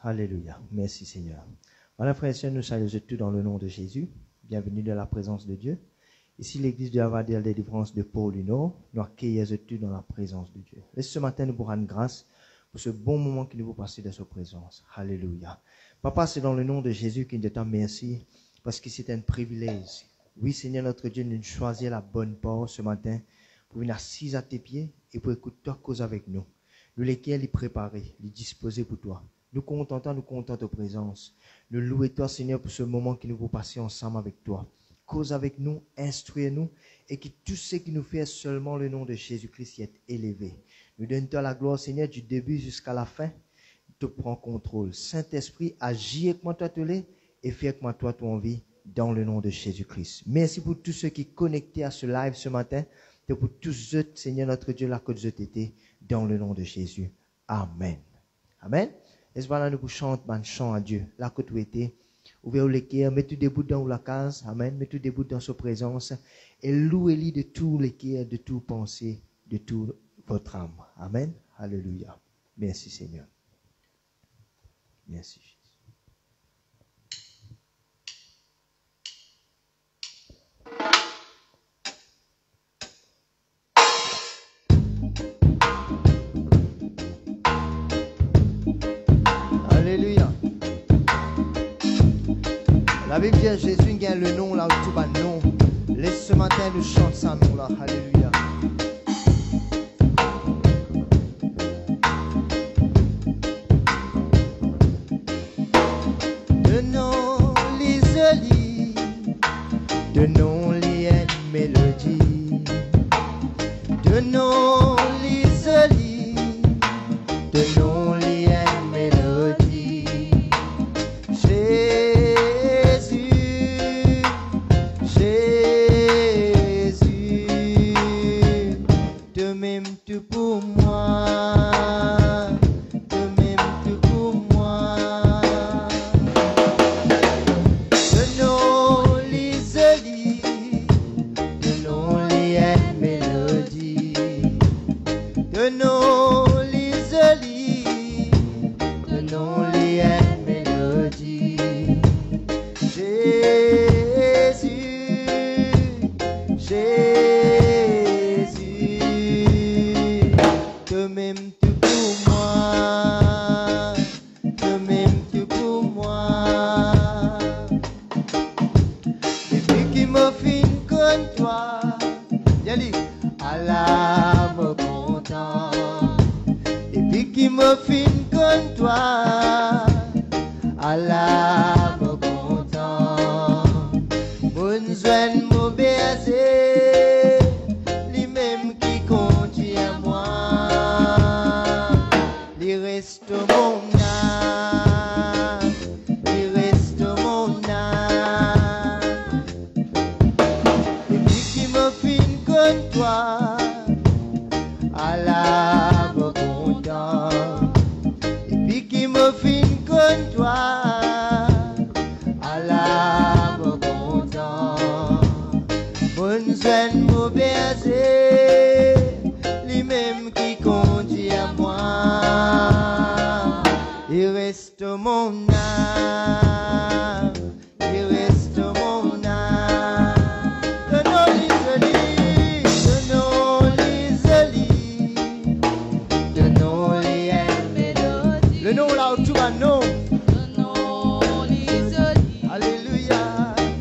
Alléluia. Merci Seigneur. Voilà, frères et sœurs, nous saluons tous dans le nom de Jésus. Bienvenue dans la présence de Dieu. Ici, l'église de Havre de délivrance de Pau-Luno, nous accueillons tous dans la présence de Dieu. Et ce matin, nous vous rendons grâce pour ce bon moment que nous vous passons dans sa présence. Alléluia. Papa, c'est dans le nom de Jésus que nous te merci parce que c'est un privilège. Oui, Seigneur notre Dieu, nous choisissons la bonne part ce matin pour venir assis à tes pieds et pour écouter ta cause avec nous. Nous lesquels les préparer, les disposer pour toi. Nous comptons ta présence. Nous louons toi, Seigneur, pour ce moment que nous vous passons ensemble avec toi. Cause avec nous, instruis-nous, et que tout ce qui nous fait seulement le nom de Jésus-Christ est élevé. Nous donnons-toi la gloire, Seigneur, du début jusqu'à la fin. Tu prends contrôle. Saint-Esprit, agis avec moi, toi, et fais avec moi, toi, ton envie, dans le nom de Jésus-Christ. Merci pour tous ceux qui sont connectés à ce live ce matin, et pour tous eux, Seigneur, notre Dieu, la côte de été, dans le nom de Jésus. Amen. Amen. Et voilà, nous chantons un chant à Dieu. La côte où était, ouvrez les cœurs, mettez debout dans la case. Amen. Mettez debout dans sa présence. Et louez-lui de tous les cœurs, de tout pensée, de toute votre âme. Amen. Alléluia. Merci Seigneur. Merci Jésus. Alléluia. La Bible dit Jésus gagne le nom là où tout bas nom. Laisse ce matin nous chanter ça nom là. Alléluia. De nom l'isoli, de nom l'ien mélodie, de nom l'isoli, de nom l'ien mélodie. Jésus, de même tout pour moi, de même tout pour moi. De nom l'isoli, de nom l'ien mélodie, de nom l'isoli, de nom l'ien mélodie. Jésus, de même tout pour moi, de même tout pour moi. Depuis qu'il m'a fin comme toi, Yali, Allah me content. Depuis qu'il m'a fin comme toi, Allah me content. Bonne joie mauvaise, lui-même qui conduit à moi. Il reste mon âme, il reste mon âme. Et puis qui me fin comme toi, Allah me content. Et puis qui me fin comme toi, Allah me content. Bonne jeune mauvaise, lui-même qui conduit à moi. Il reste mon âme, il reste mon âme. De nom l'isoli, de nom l'isoli, de nom l'ien mélodie. Le nom là où tout va nom. De nom l'isoli, Alléluia.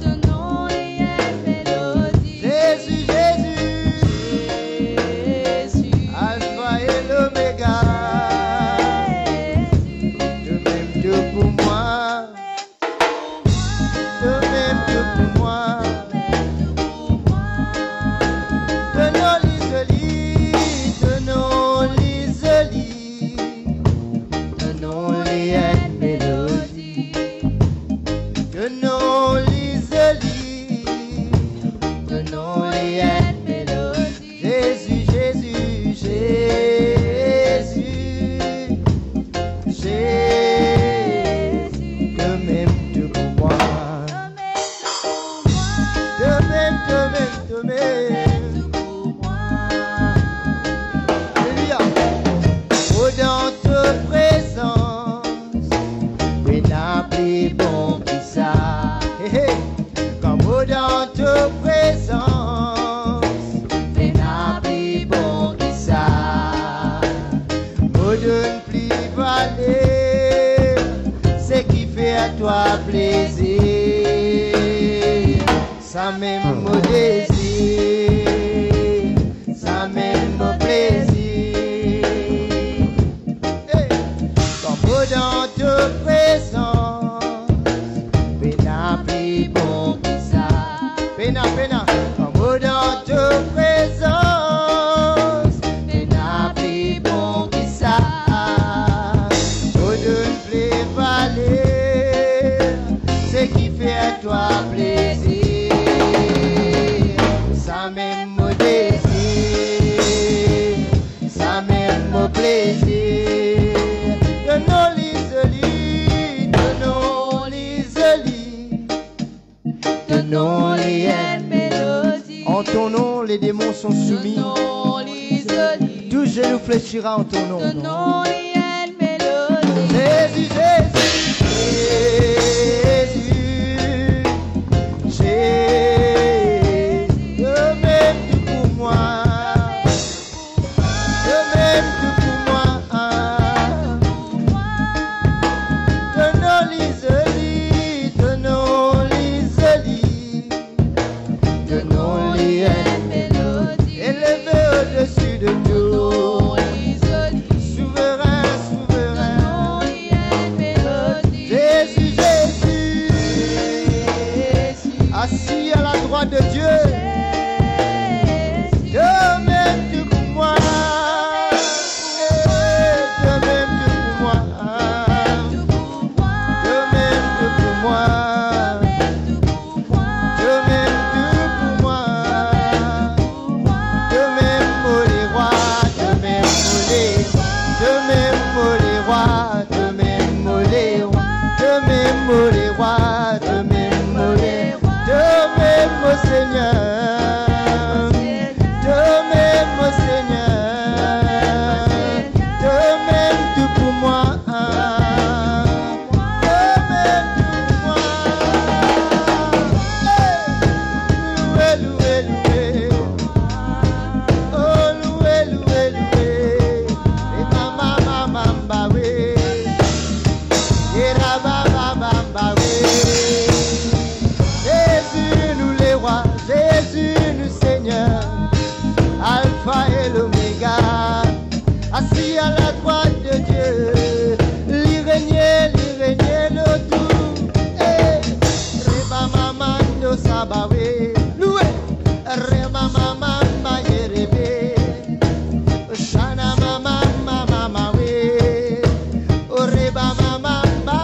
de nom l'ien mélodie. Jésus, Jésus, Alpha et l'Oméga. De même Dieu pour moi, de même Dieu pour moi. De nom l'isoli, de nom l'isoli, de nom l'ien mélodie, de nom l'isoli, de nom l'ien mélodie. Jésus, Jésus, Jésus, Jésus, de même Dieu pour moi, de même, de même, de même. Alléluia. Oh, dans ta présence, fait toi plaisir, ça même mon désir, ça même mon plaisir. Hey. Comme dans ta présence, pena plus bon que ça. Pena, pena, comme dans ta présence, pena plus bon que ça. Ce qui fait toi plaisir, ça même mon désir, ça même mon plaisir. Donnons l'isolie, donnons l'isolie, donnons les une mélodie. En ton nom, les démons sont soumis. Donnons l'isolie. Tout genou fléchira en ton nom. Donnons une mélodie. Jésus, Jésus. Assis à la droite de Dieu, de même que pour moi, de même que pour moi, de même que pour moi, de même que pour moi, de même pour les rois, de même pour les, de même pour les rois, de même pour les rois, de même pour les rois, de même pour les rois. De même, mon Seigneur, de même, mon Seigneur, de même tout pour moi, de même tout pour moi. Loué, loué, loué, oh loué, loué, loué, et mama, mama, mama, oui, et raba, mama, mama, oui. Jésus, nous Seigneur, Alpha et l'Oméga, assis à la droite de Dieu, l'irrénier, le tout, Reba Mamando Sabawe, loué, Reba Mamamba Yerebe, Shana Mamamba Mamawe, Reba Mamamba.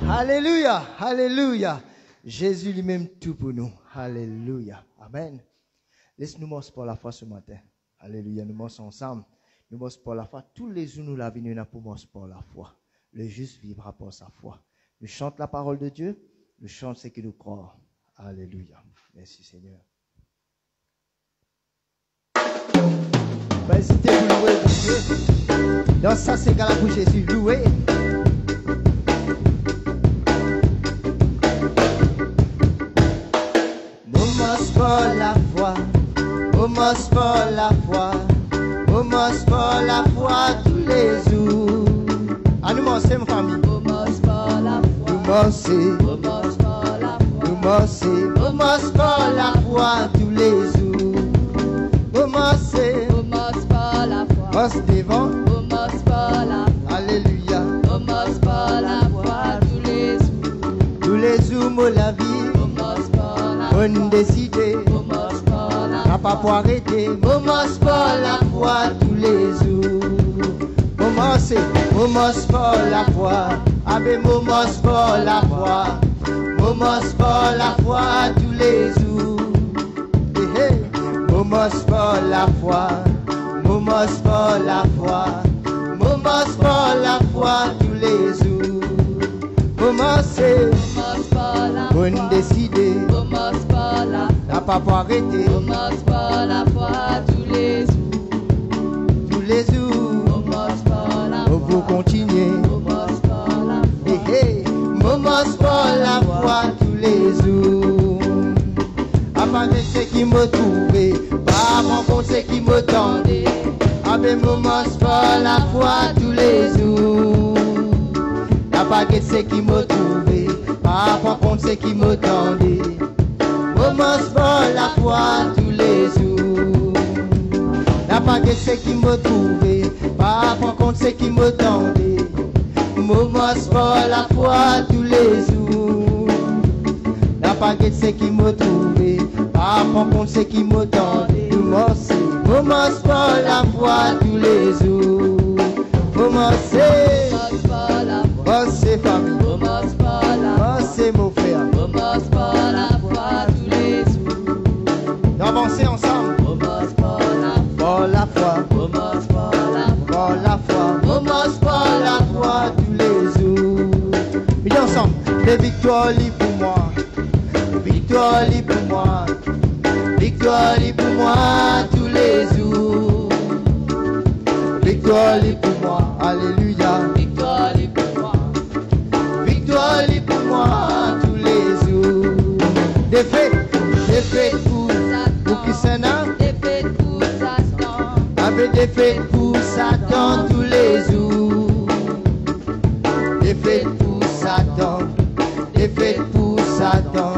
Alléluia, alléluia. Jésus lui-même tout pour nous. Alléluia. Amen. Laisse-nous morcer pour la foi ce matin. Alléluia. Nous morcer ensemble. Nous morcer pour la foi. Tous les jours, nous la vie, nous pour morcer pour la foi. Le juste vivra pour sa foi. Nous chantons la parole de Dieu. Nous chantons ce que nous croyons. Alléluia. Merci Seigneur. Hésitez vous louer Dieu. Dans ça, c'est gala pour Jésus. Louer. Pour la foi, commence pour la foi, commence pour la foi tous les jours. À nous commencer, ma famille. Commence par la foi. Commencer, Commence par la foi. commencer, commence pour la foi tous les jours. Commencer, Commence par la foi. commence devant. Commence par la foi. Alléluia. Commence par la foi tous les jours. Tous les jours, moi la vie, Commence par la foi. on décide. Commence par la N'a pas pour arrêter, commence par la foi tous les jours. Commence par la foi, avec commence par la foi, commence par la foi tous les jours. Commence par la foi, commence par la foi, commence par la foi tous les jours. Commence fin décidé, Commence par la n'a pas pour arrêter. Commence par la foi tous les jours. Tous les jours, Commence par la vous foi. continuez. Commence par la foi. Hey, hey, commence par la foi tous les jours. Avant de ce qui me trouvait, pas mon compte ce qui me tendait. Avec commence par la foi tous les jours. La baguette ce qui me trouvait, pas mon compte ce qui me tendait. Commence par la foi tous les jours. La baguette ce qui me trouvait, pas mon compte ce qui me tendait. Commence par la foi tous les jours. La baguette c'est qui me trouvait, pas mon compte c'est qui me tendait. Commence par la foi tous les jours. Commencez, Commence par la foi. commencez famille, Commence par la foi. commencez mon frère. Commence par la foi tous les jours. D'avancer ensemble, Commence par la foi. par la foi, Commence par la foi. par la foi. Commence par la foi tous les jours. Viens ensemble, les victoires libres pour moi. Victoire libre pour moi, victoire libre pour moi tous les jours. Victoire libre pour moi, alléluia. Victoire libre pour moi. Victoire libre pour moi tous les jours. Défaite pour qui s'en a. Défaite pour Satan. Avec défaite pour Satan tous les jours. Défaite pour Satan, défaite pour Satan.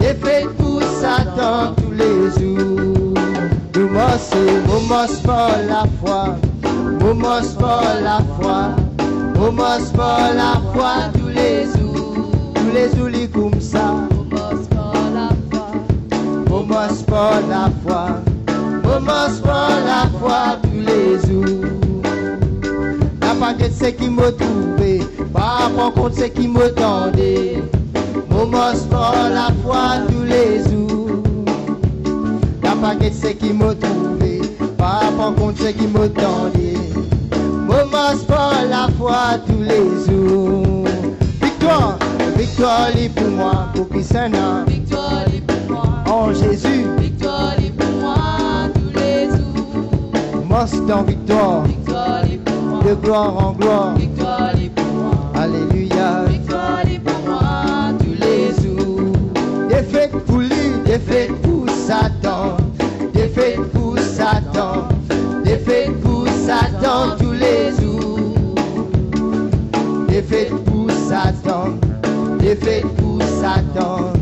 Défaite pour Satan tous les jours. Commence par la foi. Commence par la foi. Commence par la foi tous les jours. Tous les jours, les comme ça. Commence par la foi. Commence par la foi. Commence par la foi tous les jours. La baguette c'est qui me trouvait, pas mon compte c'est qui me tendait. Commence par la foi tous les jours. La baguette c'est qui me trouvait, pas mon compte c'est qui me tendait. Commence par la foi tous les jours. Victoire, victoire libre pour moi, pour qui s'en a. Victoire libre pour moi. En Jésus, Victoire libre pour moi tous les jours. monte en victoire, Victoire libre pour moi. de gloire en gloire. Victoire libre pour moi. Alléluia. Victoire libre pour moi tous les jours. Défaite pour lui, défaite pour Satan. Défaite pour Satan. Défaite pour Satan tous les jours. Défaite pour Satan. Défaite pour Satan.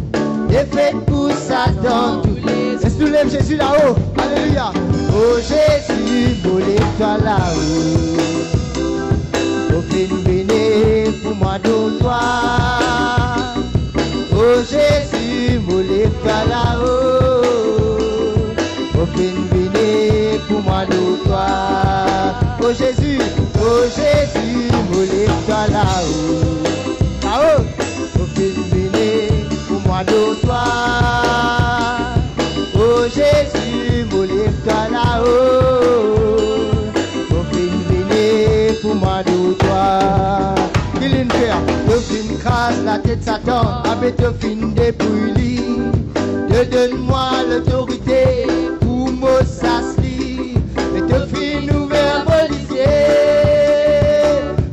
Défaite pour Satan tous les jours. Est-ce que tu lèves Jésus là-haut? Alléluia. Oh Jésus, volez-toi là-haut. Oh béni pour moi de toi. Oh Jésus, volez-toi là-haut. Oh béni pour moi de toi. Oh Jésus, volez-toi là-haut. Là-haut. Oh béni pour moi de toi. Oh Jésus, volez-toi là-haut. Oh béni pour moi de toi. Qu'il une faire, te fin crase la tête Satan, avec te fin dépouille. Te donne-moi l'autorité pour me s'asseoir. Et te fin ouvert policier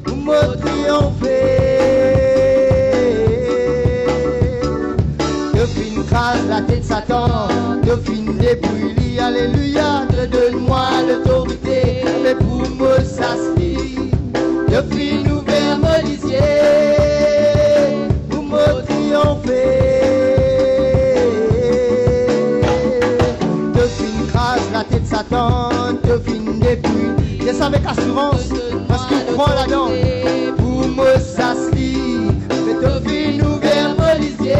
pour me triompher. Te fin crase la tête Satan, te fin dépouille. Alléluia, te donne-moi l'autorité, mais pour me s'asseoir. Je fin ouvert policier pour me triompher. Te fin crase la tête Satan, te fin dépouille. Je sais avec assurance, parce que crois là-dedans, pour me s'asseoir. Mais te fin ouvert policier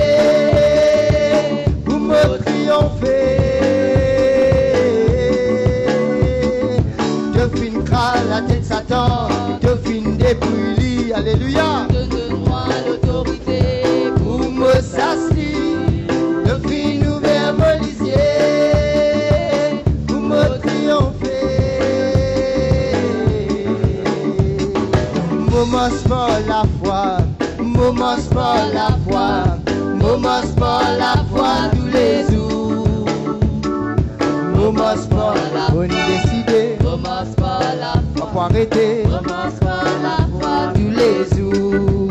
pour me triompher. Te fin crase la tête Satan, te fin dépouille. Alléluia. Donne-moi l'autorité Pour me s'asseoir, te fin ouvert policier pour me triompher. Commence par la foi, commence par la foi, Commence par la foi tous les jours. Commence par la bonne décider. Commence par la foi. Faut arrêter. Commence par la foi Tous les jours.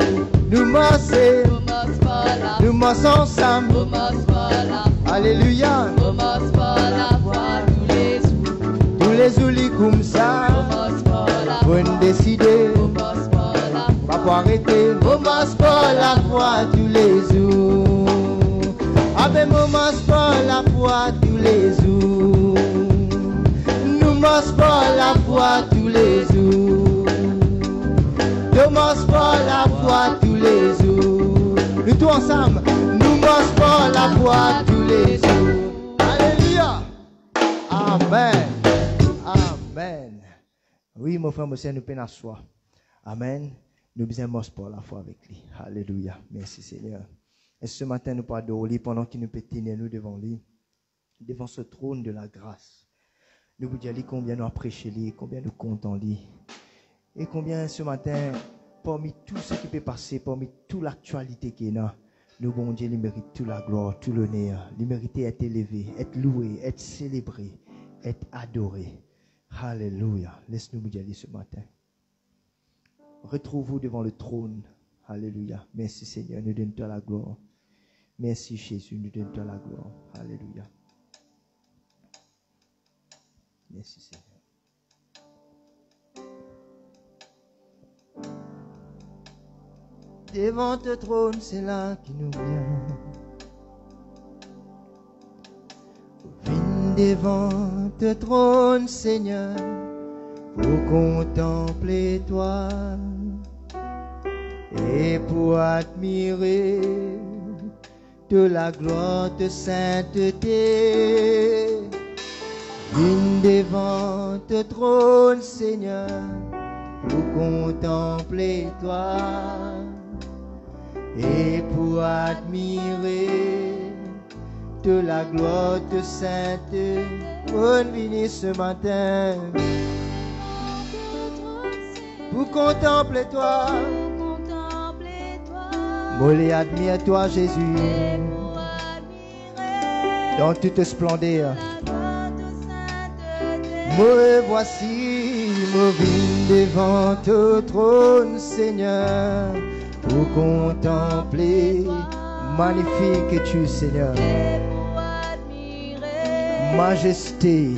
Nous marcher. Commence par la Nous marchons ensemble. Commence par la foi. Alléluia. Commence par la foi tous les jours. Tous les jours, les comme ça. Commence par la foi. Bonne décider. Commence par la foi. Faut arrêter. Commence par la foi tous les jours. Avec commence par la foi tous les jours. Nous marchons par la foi tous les jours. Commence par la foi tous les jours. Nous tous ensemble. Nous marchons par la foi tous les jours. Alléluia. Amen. Amen. Oui, mon frère, mon Seigneur, nous peine à soi. Amen. Nous besoin marcher par la foi avec lui. Alléluia. Merci Seigneur. Et ce matin, nous parlons de lui pendant qu'il nous peut tenir nous devant lui, devant ce trône de la grâce. Nous vous disons combien nous apprécions lui, combien nous comptons lui. Et combien ce matin, parmi tout ce qui peut passer, parmi toute l'actualité qui est là, nous, bon Dieu, il mérite toute la gloire, tout l'honneur. Il mérite d'être élevé, être loué, être célébré, être adoré. Alléluia. Laisse-nous vous dire ce matin. Retrouve-vous devant le trône. Alléluia. Merci Seigneur, nous donne-toi la gloire. Merci Jésus, nous donne-toi la gloire. Alléluia. Merci Seigneur. Devant ton trône, c'est là qui nous vient. Viens devant ton trône, Seigneur, pour contempler toi et pour admirer de la gloire de sainteté. Viens devant ton trône, Seigneur, pour contempler toi et pour admirer de la gloire de sainteté. Bonne venue ce matin pour contempler toi. Mollet admire toi Jésus dans toute splendeur. Me voici, me viens devant ton trône Seigneur pour contempler. Magnifique es-tu Seigneur, majesté.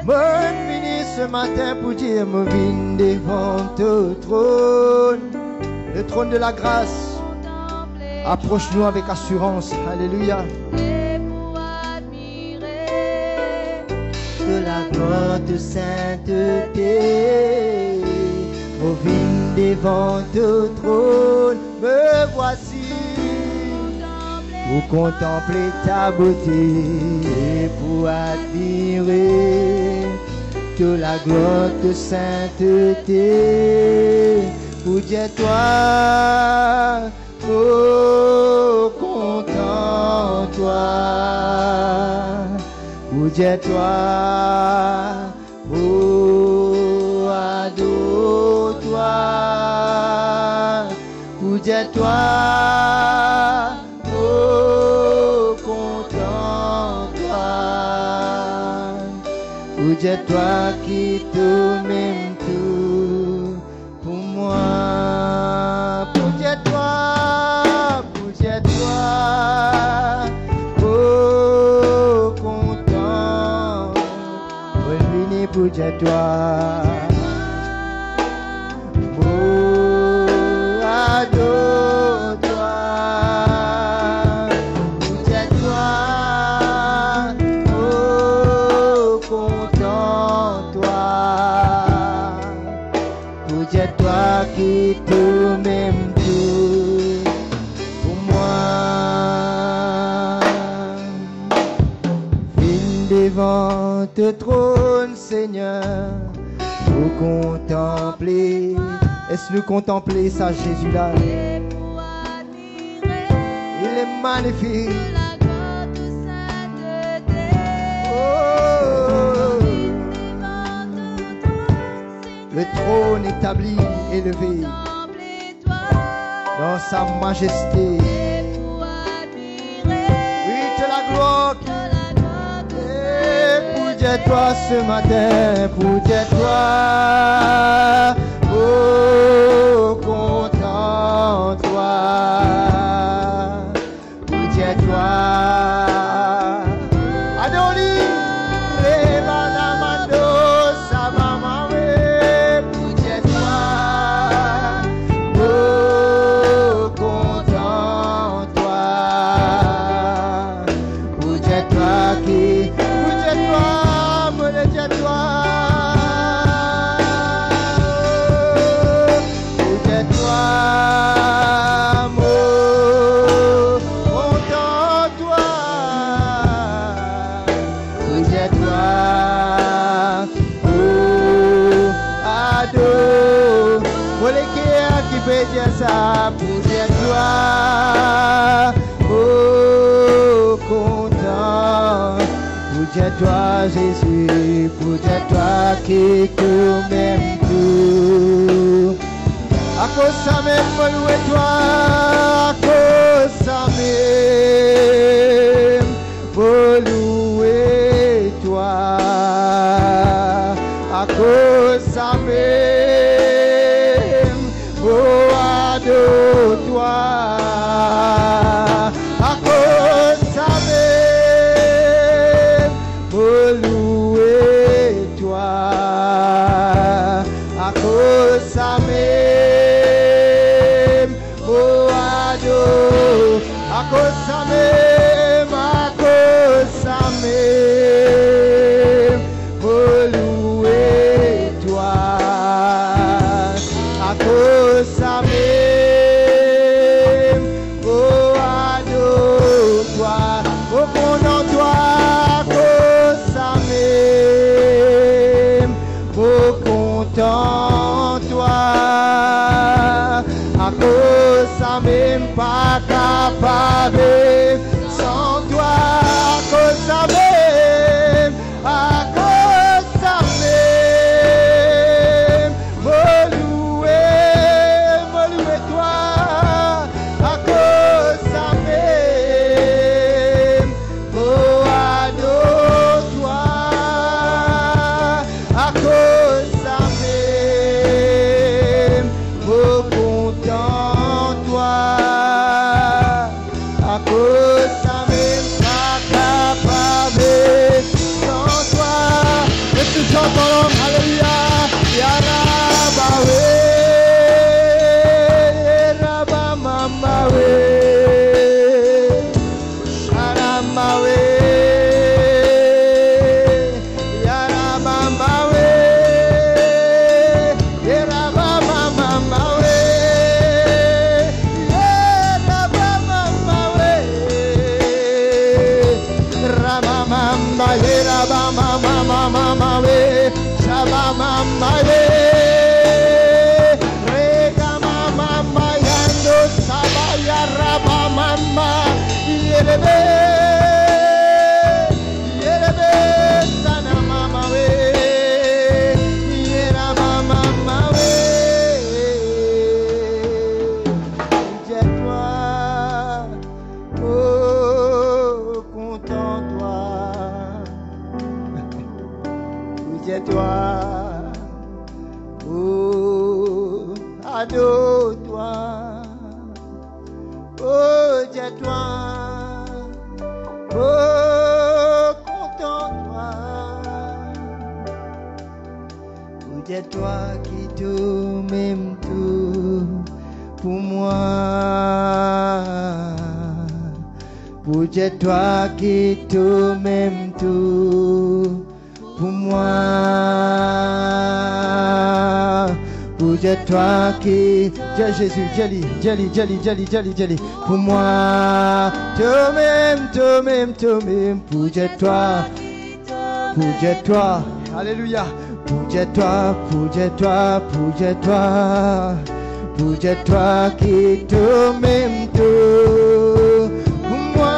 Bonne venue ce matin pour dire me viens devant ton trône, le trône de la grâce. Approche-nous avec assurance. Alléluia. De la gloire de sainteté, au viens devant ton trône, me voici pour contempler ta beauté et pour admirer de la gloire de sainteté. Pour dire toi, oh, content-toi. Pour dire toi, oh, adore-toi. Pour dire toi, oh, content-toi. Pour dire toi qui te m'aimes tout pour moi. Pour dire toi, oh, content. Bonne venue pour dire toi, oh, adore-toi. Pour dire toi, oh, content toi. Pour dire toi qui te m'aime tout pour moi. Viens devant ton trône, Seigneur, pour contempler. Est-ce contempler ça, Jésus-là? Il est magnifique. Oh, le trône établi, élevé dans sa majesté. toi ce matin, pour toi. Oh, contente-toi. Pour toi. Adoli, Revanamando, Savamame, pour toi. Oh, contente-toi. Pour toi qui, pour toi, mon Dieu, toi. Ça pour toi, oh content, pour toi Jésus, pour toi qui tout m'aime tout. À cause ça même, pour louer toi, à cause ça même, pour louer toi, à cause ça même, oh toi, à cause ça même, pour louer toi, à cause ça même, oh ado, à cause ça même, pour louer toi, à cause ça même. Même pas capable sans toi, à cause ça même, à cause ça même, me louer toi, à cause ça même, oh adore toi, à cause ça même, oh content. À cause ça même pas capable sans toi. Et tout chantons, alléluia, Yarabawe, Yarabamamawe, Yaramawe, Yarabamawe, Yarabamamawe. Mama we, Shaba mama we, Rega mama yando, Saba yaraba mama, yerebe, sana mama we, yeraba mama we, jette-toi, oh content toi. Toi, oh, adore-toi, oh, dis-toi, oh, contente-toi, oh, dis-toi qui tout m'aime tout pour moi, oh, dis-toi qui tout m'aime tout. Pour moi, pour toi qui, Dieu Jésus, Jali, pour moi, toi-même, pour toi, alléluia, pour toi qui, toi-même, tout, pour moi.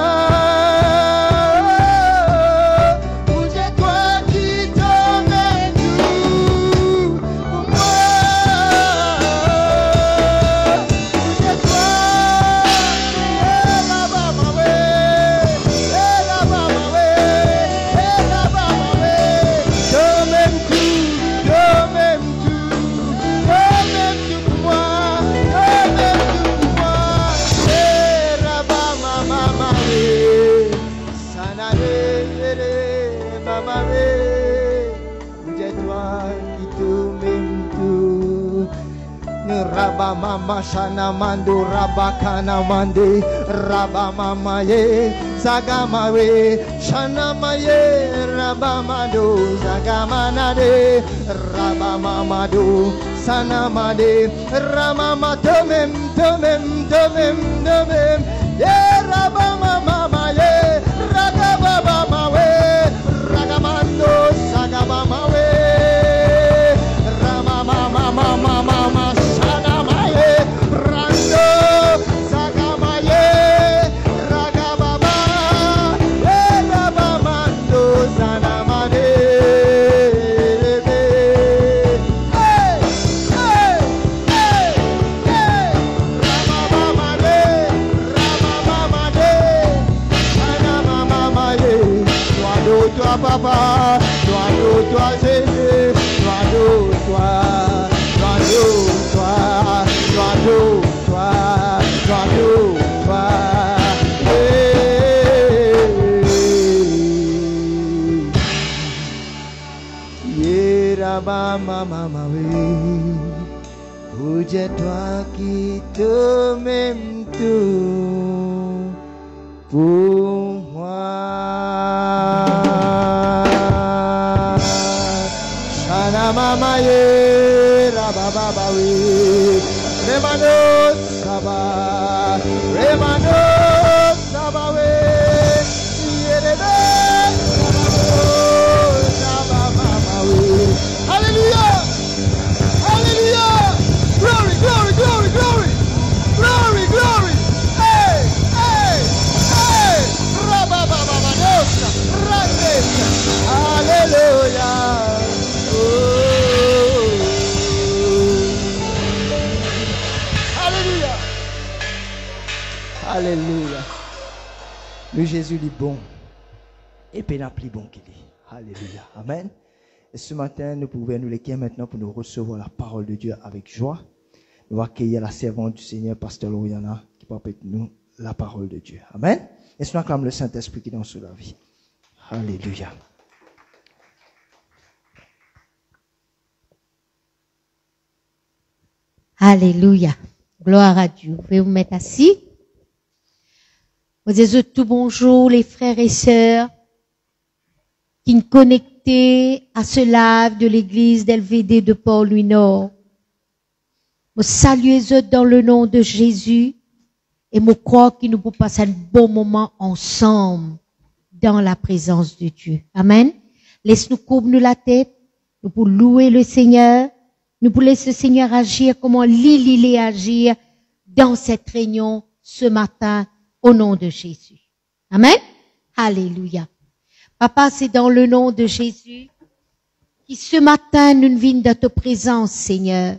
Rabba mama shana mando rabakana mande Rabba mama ye zagama we shana maye Rabba mando zagamana de Rabba mama do sana made Ramama tomem ye Rabba mama ye Ragaba mama we Ragamando sagaba we Mama sana maye rando sagamaye ragababa rabamando sana mane hey hey hey hey ramama sana mama ye toi papa toi Jésus toi Mama puja toi qui te m'aimes tout pour moi Shana mama ye rababa we remano saba we yerebe saba mama we hallelujah hallelujah glory glory glory glory glory glory hey hey hey rababa mama nosa rande hallelujah Alléluia. Alléluia. Le Jésus est bon. Et pénapli bon qu'il est. Alléluia. Amen. Et ce matin, nous pouvons nous léguer maintenant pour nous recevoir la parole de Dieu avec joie. Nous allons accueillir la servante du Seigneur, Pasteur Loriana, qui porte avec nous la parole de Dieu. Amen. Et nous acclame le Saint-Esprit qui est dans la vie. Alléluia. Alléluia. Gloire à Dieu. Vous pouvez vous mettre assis. Vous dites tout bonjour les frères et sœurs qui sont connectés à ce live de l'église d'LVD de Port-Louis Nord. Vous saluez eux dans le nom de Jésus et je crois que nous pouvons passer un bon moment ensemble dans la présence de Dieu. Amen. Laisse-nous couvrir la tête. Nous pouvons louer le Seigneur. Nous pouvons laisser le Seigneur agir comment l'île agir dans cette réunion ce matin au nom de Jésus. Amen. Alléluia. Papa, c'est dans le nom de Jésus qui ce matin nous venons dans ta présence, Seigneur.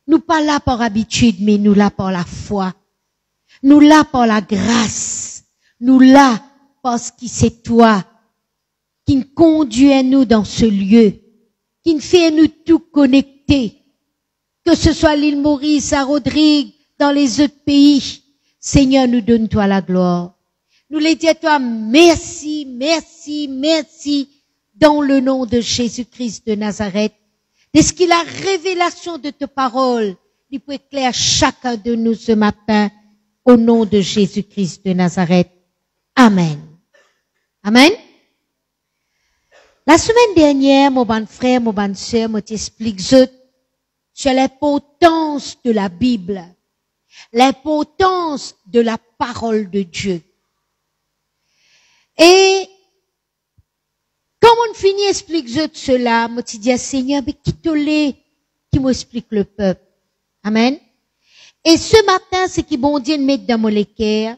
Nous pas là par habitude, mais nous là par la foi. Nous là par la grâce. Nous là parce que c'est toi qui nous conduis à nous dans ce lieu, qui nous fait nous tout connecter. Que ce soit l'île Maurice, à Rodrigue, dans les autres pays. Seigneur, nous donne-toi la gloire. Nous les disons à toi, merci, merci, merci, dans le nom de Jésus-Christ de Nazareth. De ce qu'il la révélation de ta parole, il peut éclairer chacun de nous ce matin, au nom de Jésus-Christ de Nazareth. Amen. Amen. La semaine dernière, mon bon frère, mon bonne sœur, me t'explique sur l'importance de la Bible, l'importance de la parole de Dieu. Et quand on finit explique cela, moi tu dis Seigneur, mais qui te l'est, qui m'explique le peuple. Amen. Et ce matin, c'est qui bon Dieu met dans mon l'équerre.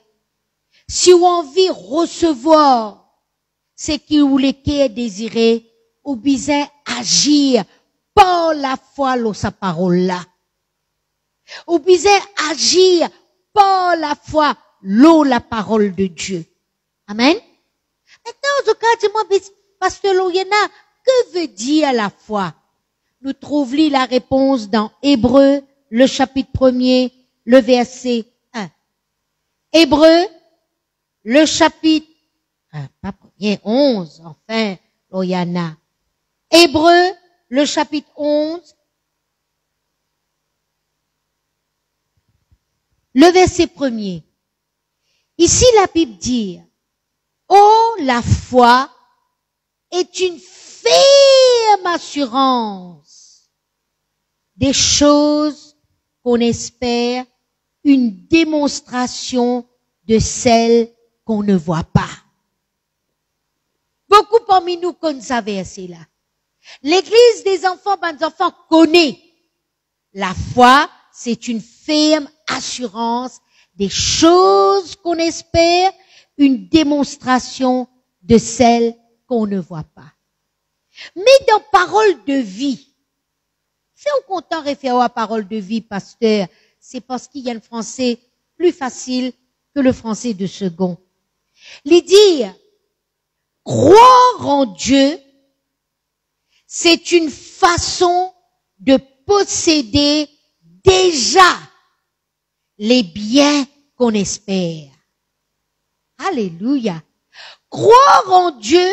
Si on a envie de recevoir, c'est qui ou l'équerre désiré, ou besoin agir par la foi dans sa parole là. Ou besoin agir par la foi dans la parole de Dieu. Amen. Maintenant, au cas, dis-moi, Pasteur Loriana, que veut dire la foi? Nous trouvons la réponse dans Hébreux, le chapitre 1er, le verset 1. Hébreux, le chapitre, pas premier, 11, enfin, Loriana. Hébreux, le chapitre 11, le verset 1er. Ici, la Bible dit, oh, la foi est une ferme assurance des choses qu'on espère, une démonstration de celles qu'on ne voit pas. Beaucoup parmi nous connaissent ce verset-là. L'église des enfants connaît. La foi, c'est une ferme assurance des choses qu'on espère, une démonstration de celles qu'on ne voit pas. Mais dans parole de vie, si on compte référer à parole de vie, pasteur, c'est parce qu'il y a le français plus facile que le français de second. Les dire, croire en Dieu, c'est une façon de posséder déjà les biens qu'on espère. Alléluia. Croire en Dieu,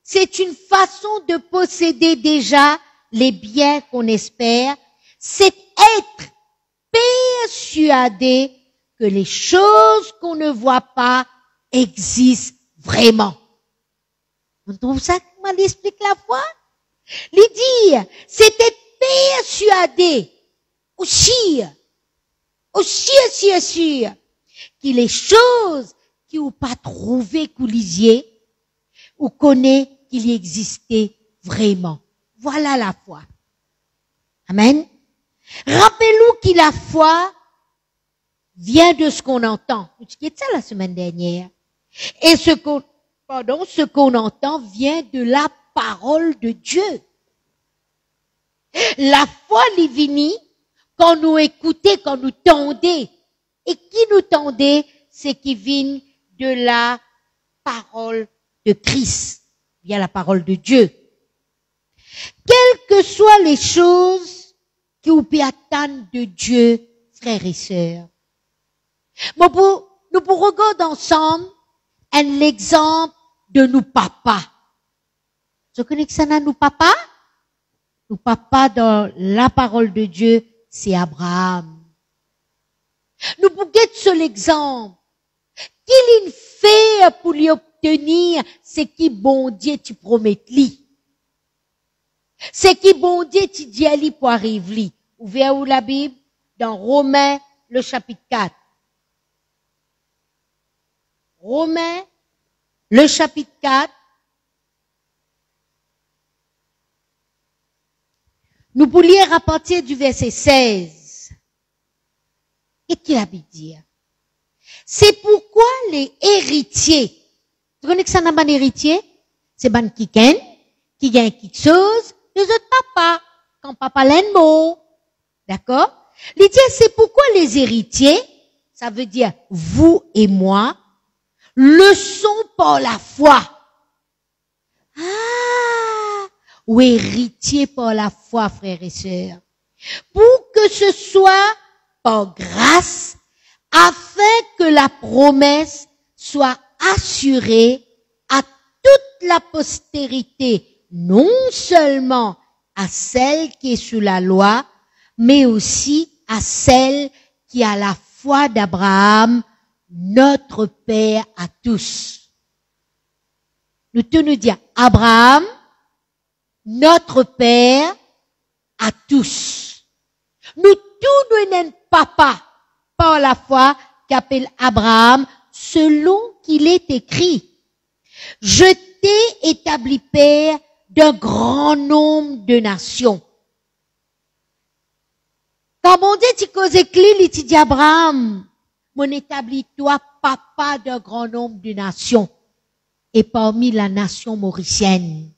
c'est une façon de posséder déjà les biens qu'on espère. C'est être persuadé que les choses qu'on ne voit pas existent vraiment. On trouve ça comment il explique la foi? Les dire, c'est être persuadé, sûr, que les choses qui ou pas trouvé qu'on lisiez, ou connaît qu'il y existait vraiment. Voilà la foi. Amen. Rappelez-vous que la foi vient de ce qu'on entend. J'ai dit ça la semaine dernière. Et ce qu'on entend vient de la parole de Dieu. La foi, les vini, quand nous écoutons, quand nous tendons, et qui nous tendait, c'est qui vient de la parole de Christ, via la parole de Dieu. Quelles que soient les choses qui vous peut attendre de Dieu, frères et sœurs. Nous pourrons regarder ensemble un exemple de nos papas. Je connais que ça n'a nos papas? Nos papas dans la parole de Dieu, c'est Abraham. Nous pouvons être sur l'exemple. Qu'il fait pour lui obtenir ce qui bon Dieu tu promets lui. Ce qui bon Dieu tu dis à lui pour arriver. Ouvrez où la Bible? Dans Romains, le chapitre 4. Romains, le chapitre 4. Nous pouvons lire à partir du verset 16. Et qu'il a dit dire? C'est pourquoi les héritiers, vous connaissez que ça n'a pas d'héritier? C'est ban qui gagne quelque chose, les autres papas, quand papa l'enmo. D'accord? Les dire, c'est pourquoi les héritiers, ça veut dire vous et moi, le sont par la foi. Ah! Ou héritier par la foi, frères et sœurs. Pour que ce soit par grâce, afin que la promesse soit assurée à toute la postérité, non seulement à celle qui est sous la loi, mais aussi à celle qui a la foi d'Abraham, notre Père à tous. Nous tenons dire Abraham, notre Père à tous. Nous tous nous papa par la foi qu'appelle Abraham, selon qu'il est écrit. Je t'ai établi père d'un grand nombre de nations. Quand mon Dieu tu causes écrit, il dit Abraham, mon établi toi papa d'un grand nombre de nations. Et parmi la nation mauricienne.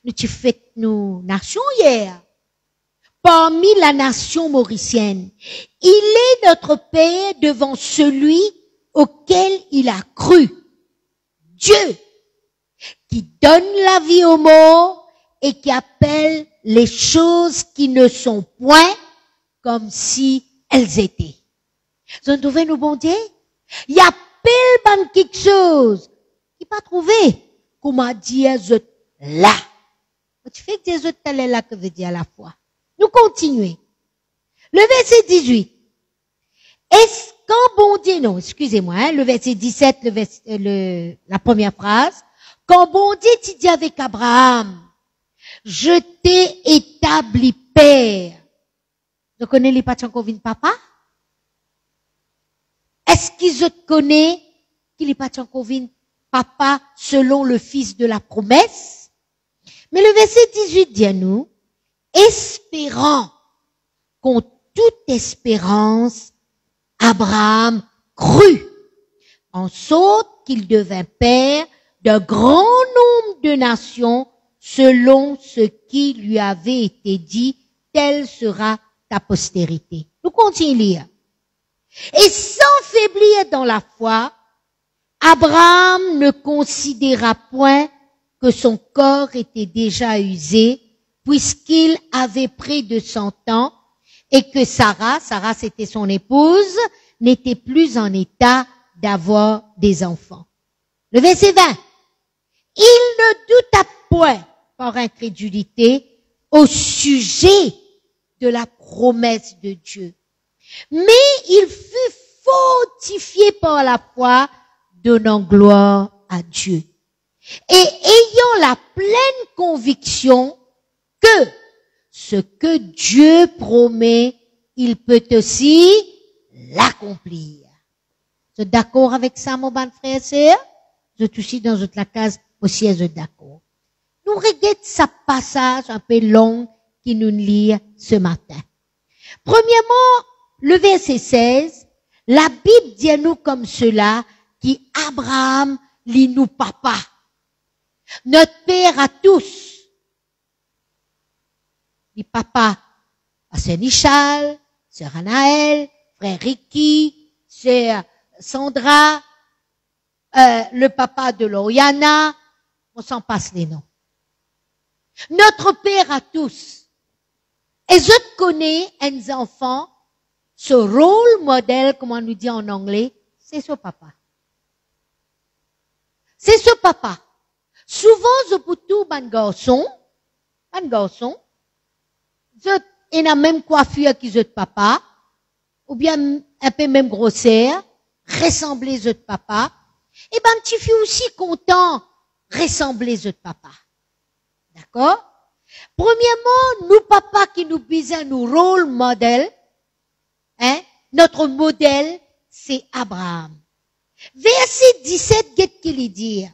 Nous tu fêtes nos nations hier. Parmi la nation mauricienne. Il est notre Père devant celui auquel il a cru. Dieu, qui donne la vie aux morts et qui appelle les choses qui ne sont point comme si elles étaient. Vous avez trouvé nos bon Dieu? Il appelle quelque chose qui pas trouvé. Comment dire là? Tu fais que Dieu tel est là que veut dire à la fois. Nous continuons. Le verset 18. Est-ce quand bon Dieu, non, excusez-moi, hein, le verset 17, la première phrase, quand bon Dieu t'y dit avec Abraham, je t'ai établi père. Vous connaissez les patchans qu'on vient papa? Est-ce qu'ils te connaissent qu'il est patchans qu'on vient papa selon le fils de la promesse? Mais le verset 18 dit à nous, espérant contre toute espérance, Abraham crut, en sorte qu'il devint père d'un grand nombre de nations, selon ce qui lui avait été dit, telle sera ta postérité. Nous continuons à lire. Et sans faiblir dans la foi, Abraham ne considéra point que son corps était déjà usé, puisqu'il avait près de 100 ans, et que Sarah c'était son épouse, n'était plus en état d'avoir des enfants. Le verset 20. Il ne douta point par incrédulité au sujet de la promesse de Dieu. Mais il fut fortifié par la foi, donnant gloire à Dieu. Et ayant la pleine conviction que ce que Dieu promet, il peut aussi l'accomplir. Vous êtes d'accord avec ça, mon bon frère et sœur? Vous êtes aussi dans la case aussi, vous êtes d'accord. Nous regardons ce passage un peu long qui nous lit ce matin. Premièrement, le verset 16, la Bible dit à nous comme cela, qui Abraham lit nous papa. Notre père à tous. Dit papa à Sœur Nichal, Sœur Anaël, frère Ricky, Sœur Sandra, le papa de Loyana, on s'en passe les noms. Notre père à tous. Et je connais un enfant, ce rôle modèle, comme on nous dit en anglais, c'est ce papa. C'est ce papa. Souvent, je peux tout un garçon, il a même coiffure qui est papa, ou bien un peu même grossière, ressembler de papa. Et ben, petit fille aussi content, ressembler de papa. D'accord? Premièrement, nous papa qui nous bisons nous rôle modèle, hein, notre modèle, c'est Abraham. Verset 17, qu'est-ce qu'il dit?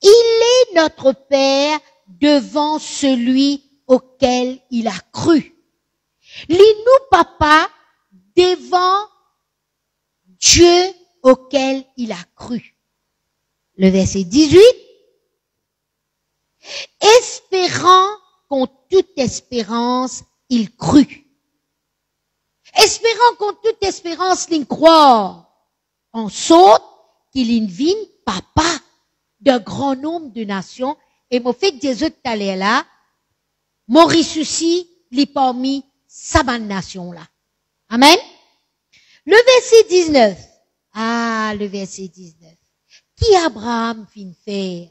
Il est notre père devant celui auquel il a cru. Lis-nous papa devant Dieu auquel il a cru. Le verset 18. Espérant contre toute espérance, il crut. Espérant contre toute espérance, il croit. En sorte qu'il invine papa d'un grand nombre de nations. Et mon fait que Jésus est allé là, Maurice aussi, les parmi sa bonne nation là. Amen. Le verset 19. Ah, le verset 19. Qui Abraham fin faire?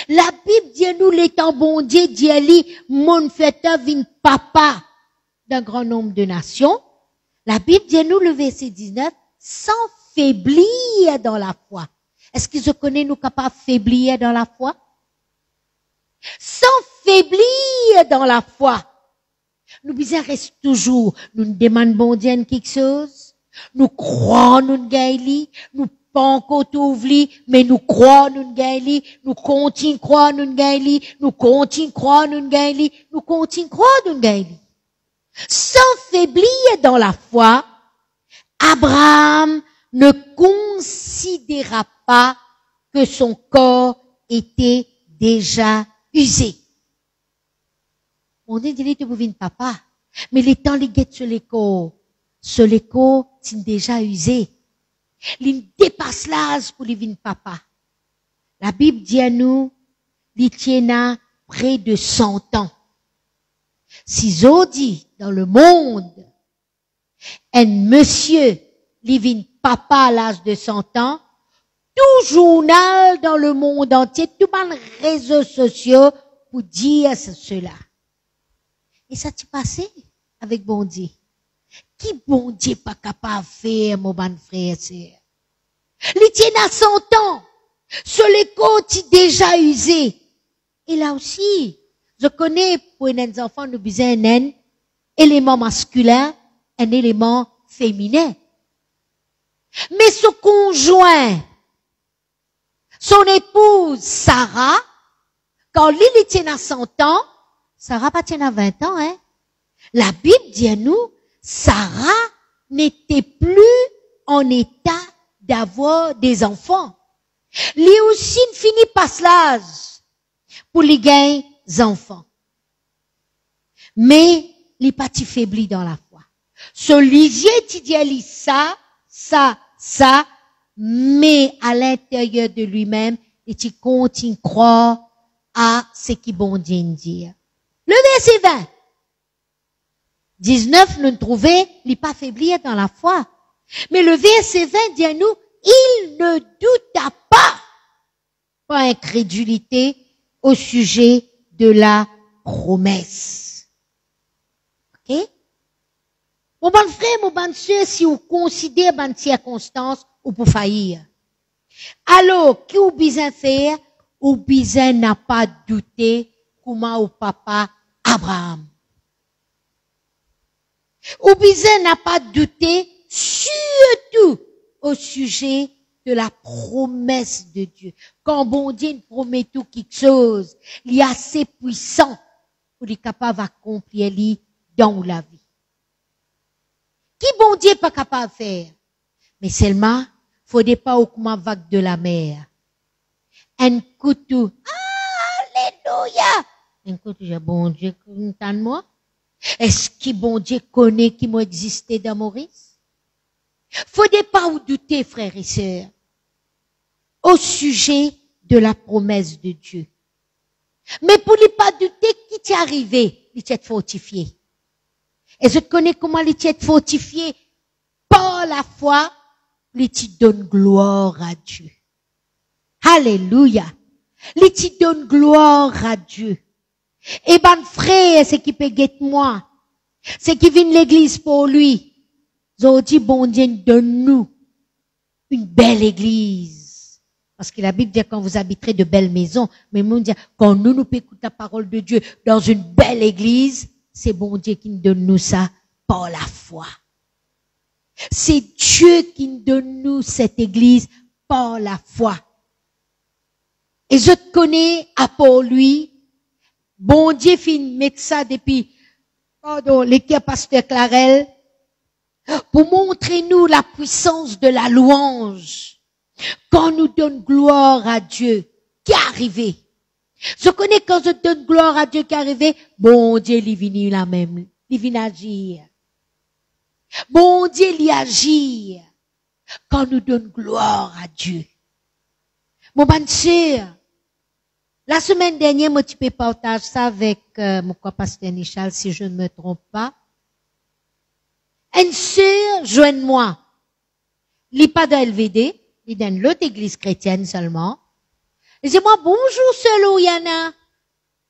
La Bible dit nous l'étant bon Dieu dit ali mon fêteur vin papa d'un grand nombre de nations. La Bible dit nous le verset 19 sans faiblir dans la foi. Est-ce que je connais nous capables de faiblir dans la foi? Sans faiblir dans la foi. Nous besoin reste toujours, nous demandons Dieu quelque chose, nous croyons nous gagnons, nous pas encore ouvrir, mais nous croyons nous gagnons, nous continuons croire nous gagnons, nous continuons croire nous gagnons, nous continuons croire nous gagnons. Sans faiblir dans la foi, Abraham ne considéra pas que son corps était déjà usé. On dit qu'il était pour venir papa, mais les temps les guettes sur les corps, c'est déjà usé. Il dépasse l'âge pour les venir papa. La Bible dit à nous, il tient près de 100 ans. Si on dit dans le monde, un monsieur, il vient papa à l'âge de 100 ans, tout journal dans le monde entier, tout les réseaux sociaux pour dire cela. Et ça t'est passé avec bon Dieu. Qui qui bon Dieu pas capable de faire, mon bon frère et sœur? Les tiens à 100 ans. Sur les côtes déjà usés. Et là aussi, je connais pour les enfants, nous besoin un élément masculin, un élément féminin. Mais son conjoint, son épouse Sarah, quand Lily tient à 100 ans, Sarah pas tient à 20 ans, hein. La Bible dit à nous, Sarah n'était plus en état d'avoir des enfants. Lui aussi ne finit pas l'âge pour les gagner enfants. Mais, il pas faibli dans la foi. Ce lisier, tu dis ça, mais à l'intérieur de lui-même, et tu continues à croire à ce qui bon Dieu dit. Le verset 20. 19, nous trouvons, il n'est pas faibli dans la foi. Mais le verset 20 dit à nous, il ne douta pas, par incrédulité, au sujet de la promesse. Ok? Mon bon frère, mon bon soeur, si vous considérez bonne circonstance, ou pour faillir. Alors, qui vous besoin faire? Ou besoin n'a pas douté comment au papa Abraham. Ou besoin n'a pas douté surtout au sujet de la promesse de Dieu. Quand bon Dieu promet tout quelque chose, il est assez puissant pour être capable d'accomplir dans la vie. Qui bon Dieu pas capable de faire? Mais seulement, faudrait pas au comment vague de la mer. Un couteau. Alléluia! Un couteau, bon Dieu, moi. Est-ce que bon Dieu connaît qui m'a existé dans Maurice? Faudrait pas vous douter, frères et sœurs, au sujet de la promesse de Dieu. Mais pour ne pas douter, qui t'est arrivé? Il t'est fortifié. Et je connais comment il t'est fortifié par la foi, il te donne gloire à Dieu. Alléluia. Il te donne gloire à Dieu. Et ben frère, c'est qui peut guetter moi. C'est qui vient l'église pour lui. J'ai dit, bon Dieu, donne-nous une belle église. Parce que la Bible dit quand vous habiterez de belles maisons, mais nous dit quand nous écoutons la parole de Dieu dans une belle église, c'est bon Dieu qui nous donne nous ça par la foi. C'est Dieu qui nous donne nous cette église par la foi. Et je te connais à pour lui, bon Dieu fin mettre ça depuis, l'équipe pasteur Clarel, pour montrer nous la puissance de la louange. Quand nous donne gloire à Dieu, qui est arrivé. Je connais quand je donne gloire à Dieu qui est arrivé, bon Dieu, il vient la même, il vient agir. Bon Dieu, il agit quand nous donne gloire à Dieu. Mon bon sœur, la semaine dernière, moi, tu peux partager ça avec mon pasteur Nichal, si je ne me trompe pas. Une sœur, joigne-moi. Il n'est pas dans LVD, il est dans l'autre église chrétienne seulement. Il dit, moi, bonjour, sœur Louiana.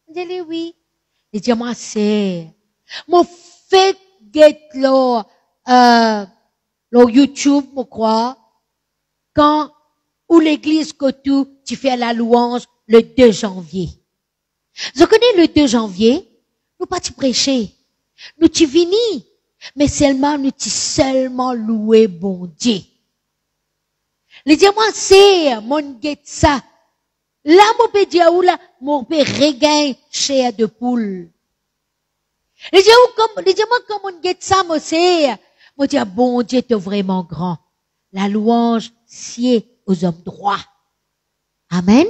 Il dit, oui. Il dit, moi, sœur, mon fait get là, YouTube, je crois, quand, où l'église Cotou, tu fais la louange le 2 janvier. Je connais le 2 janvier, nous pas tu prêcher. Nous tu vini, mais seulement nous tu seulement louer bon Dieu. Les dis moi c'est mon get ça. Là mon peut dire ou là mon peut regain chair de poule. Les dis moi comme mon get ça moi c'est moi dire bon Dieu t'es vraiment grand. La louange sied aux hommes droits. Amen.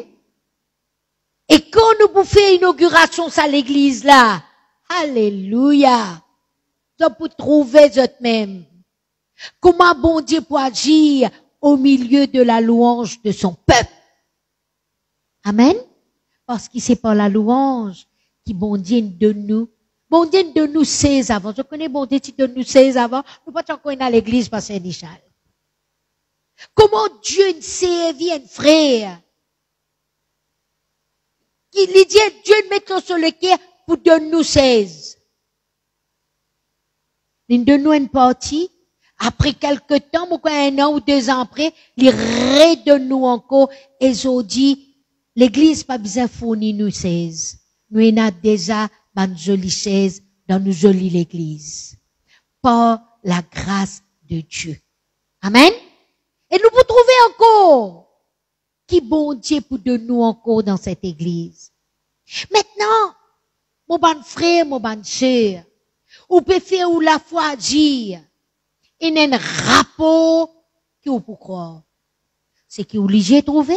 Et quand nous bouffons inauguration à l'église là, alléluia, vous pouvez trouver vous-même. Comment bon Dieu peut agir au milieu de la louange de son peuple. Amen. Parce que c'est par la louange qui bon Dieu donne nous. Bon Dieu donne nous 16 avant. Je connais bon Dieu qui donne nous 16 avant. Nous pas encore à l'église parce que c'est Nichal. Comment Dieu nous servit un frère? Il dit, Dieu met sur le cœur pour donner nous 16. L'une de nous une partie. Après quelque temps, ou un an ou 2 ans après, il redonne nous encore, et ils dit, l'église pas besoin fournir nous 16. Nous en a déjà, une jolie chaise dans nous jolie l'église. Par la grâce de Dieu. Amen. Et nous vous trouvez encore qui bon Dieu pour de nous encore dans cette église. Maintenant, mon bon frère, mon bon sœur, ou peut faire ou la foi agir. Il y a un rapport qui vous pour croire. C'est qui vous l'y trouvé?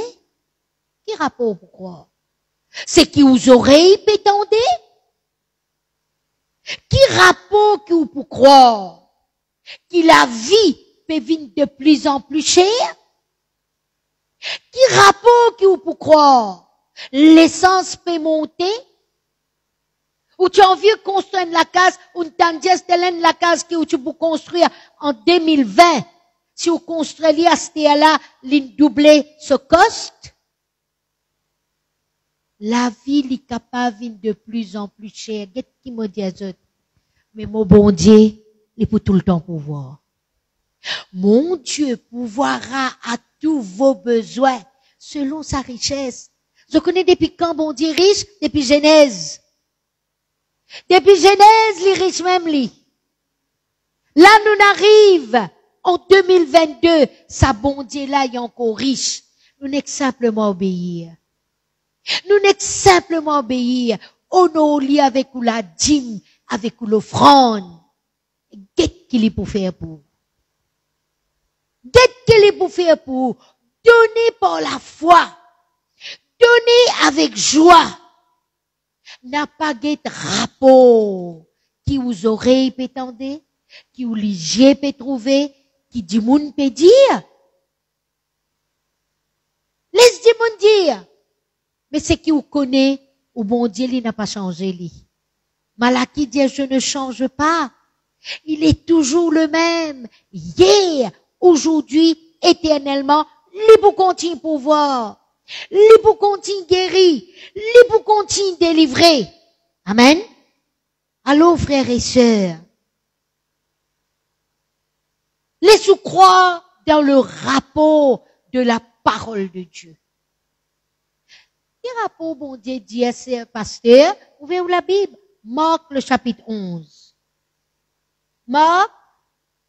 Qui rapport pour croire? C'est qui vous oreilles pétendez? Qui rapport qui vous pour croire? Qui la vie peut venir de plus en plus chère? Qui rapport qui vous pour croire? L'essence peut monter? Ou tu as envie de construire la case, ou tu la case que tu peux construire en 2020. Si vous construisez à ce là, l'une doublée ce coste. La vie est capable de plus en plus chère. Qu'est-ce qui me dit à eux? Mais mon bon Dieu, il peut tout le temps pouvoir. Mon Dieu pourvoira à tous vos besoins selon sa richesse. Je connais depuis quand bon Dieu riche? Depuis Genèse. Depuis Genèse, les riches même li. Là, nous arrive en 2022, sa bon Dieu là est encore riche. Nous n'est simplement obéir. Nous n'est simplement obéir. Honorer avec ou la dîme, avec ou l'offrande. Qu'est-ce qu'il est pour faire pour? Qu'est-ce qu'il est pour faire pour? Donner par la foi. Donner avec joie. N'a pas guet rapport qui vous oreilles peut tendre, qui vous ligier peut trouver, qui du monde peut dire. Laisse du monde dire. Mais c'est qui vous connaît, ou bon Dieu, il n'a pas changé, lui. Malaki dit, je ne change pas. Il est toujours le même. Hier, aujourd'hui, éternellement, lui pour continuer pouvoir. Lui pour continuer guérir. Lui pour continuer délivrer. Amen. Allô, frères et sœurs. Laissez-vous croire dans le rapport de la parole de Dieu. Quel rapport, bon Dieu, dit à ce pasteur? Ouvrez-vous la Bible. Marc, le chapitre 11. Marc,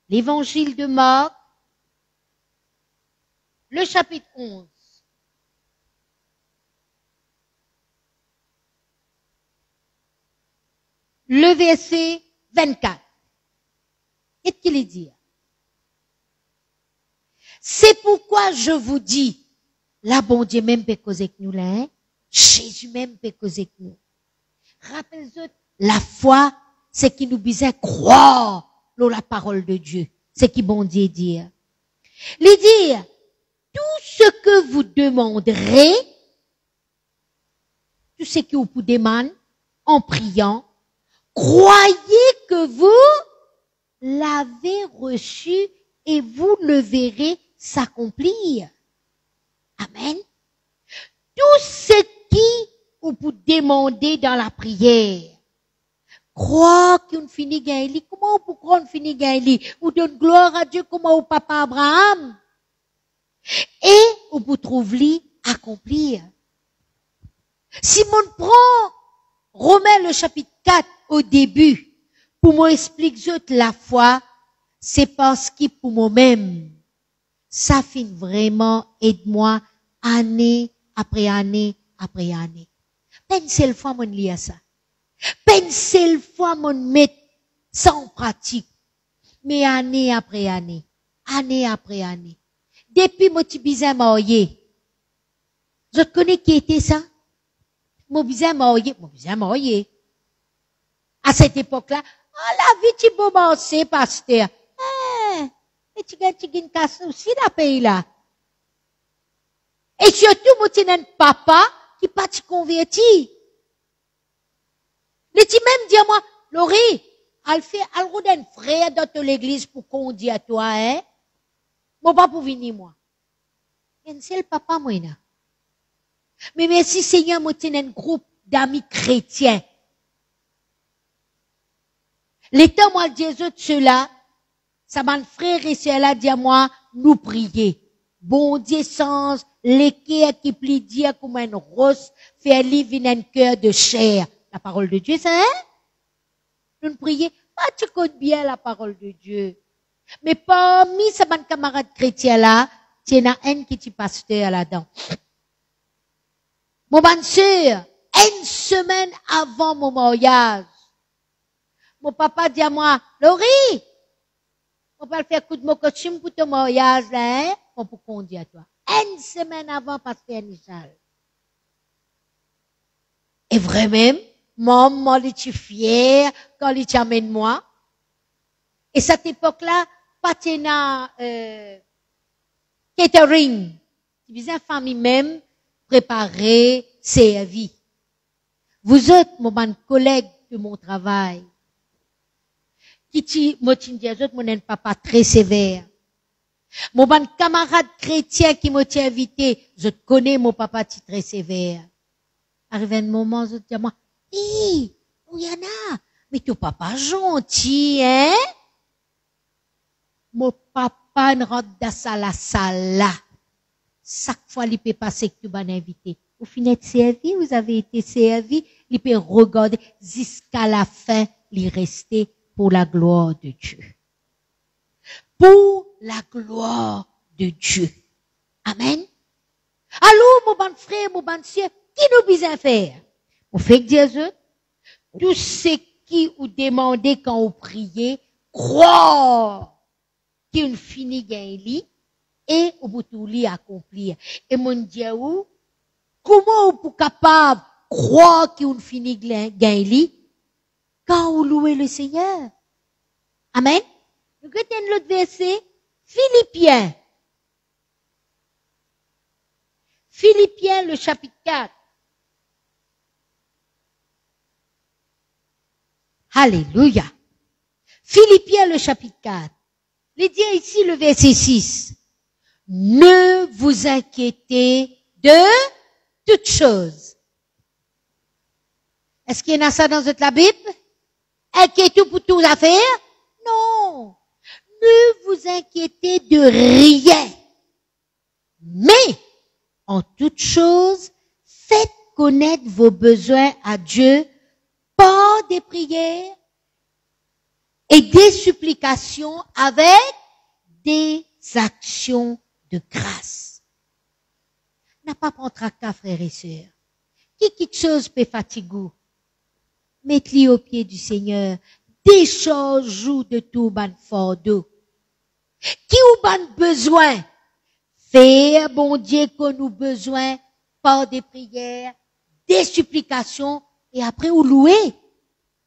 l'évangile de Marc, le chapitre 11. Le verset 24. Qu'est-ce qu'il dit? C'est pourquoi je vous dis, là, bon Dieu même peut causer avec nous, là, hein? Jésus même peut causer avec nous. Rappelez-vous, la foi, c'est qui nous disait croire dans la parole de Dieu. C'est qui bon Dieu dit. Les dire, tout ce que vous demanderez, tout ce que vous demandez en priant, croyez que vous l'avez reçu et vous le verrez s'accomplir. Amen. Tout ce qui vous demandez dans la prière, croire qu'on finit gagner, comment on peut croire qu'on finit gagner, ou donne gloire à Dieu comme au papa Abraham, et on peut trouver accomplir. Si on prend Romains le chapitre 4 au début, pour m'expliquer la foi, c'est parce que pour moi-même, ça fait vraiment aide-moi année après année après année. Peine seule fois mon lit à ça. Peine seule fois mon met ça en pratique. Mais année après année, année après année. Depuis mon petit bizarre marié. Je connais qui était ça? Mon bizarre marié. À cette époque-là, la vie tu beau penser, pasteur. Et tu gagnes casse aussi la pays là. Et surtout, moi, tu un papa qui pas te converti. Les petits même disent moi, Laurie, elle fait, elle roule un frère dans l'église pour qu'on dise à toi, hein. Moi, pas pour venir, moi. C'est le papa, moi, là. Mais merci Seigneur, moi, tu un groupe d'amis chrétiens. L'état, moi, Jésus, de cela, ça m'a frère et sœur là, dit à moi, nous prier. Bon Dieu, sans l'équerre qui plie dire comme une rose, fait vivre un cœur de chair. La parole de Dieu, ça, hein? Nous prier. Ah, tu connais bien la parole de Dieu. Mais parmi ces camarades chrétiens là, tu y en a un qui est pasteur là-dedans. Mon bonne sœur, une semaine avant mon mariage, mon papa dit à moi, Laurie, on va faire coup de mocochim pour ton mariage là, hein? On peut conduire à toi. Une semaine avant, pasteur Nichal. Et vraiment, maman, elle est fière quand il t'amène moi. Et cette époque-là, pas catering. Tu disais, famille même, préparer, servir. Vous autres, mon bon collègue de mon travail, qui ti, moi, mon papa très sévère. Mon bon camarade chrétien qui m'a invité, je connais mon papa très sévère. Arrivé un moment, je dis à moi, hé, Oyana, mais ton papa gentil, hein? Mon papa ne rentre dans la salle là. Chaque fois, il peut passer que tu vas invité. Vous finissez de servi, vous avez été servi, il peut regarder jusqu'à la fin, il restait pour la gloire de Dieu. Pour la gloire de Dieu. Amen. Alors, mon bon frère, mon bon sœur, qui nous besoin faire? Vous faites Jésus, tout ce qui vous demandez quand vous priez, croire qu'il finit gain et au bout tout li accomplir. Et mon Dieu, comment vous êtes capable de croire qu'il finit gain quand vous louez le Seigneur? Amen. Nous regardons l'autre verset, Philippiens. Philippiens, le chapitre 4. Alléluia. Philippiens, le chapitre 4. Il dit ici le verset 6. Ne vous inquiétez de toutes choses. Est-ce qu'il y en a ça dans la Bible? Inquiétez-vous pour toutes affaires? Non. Ne vous inquiétez de rien. Mais, en toutes choses, faites connaître vos besoins à Dieu par des prières et des supplications avec des actions de grâce. N'a pas prendre tracas, frères et sœurs. Qui quelque chose peut fatiguer? Mettez-le au pied du Seigneur. Décharge-vous de tout ban fardeau. Qui ou ban besoin? Faire, bon Dieu, qu'on nous besoin par des prières, des supplications, et après, ou louer.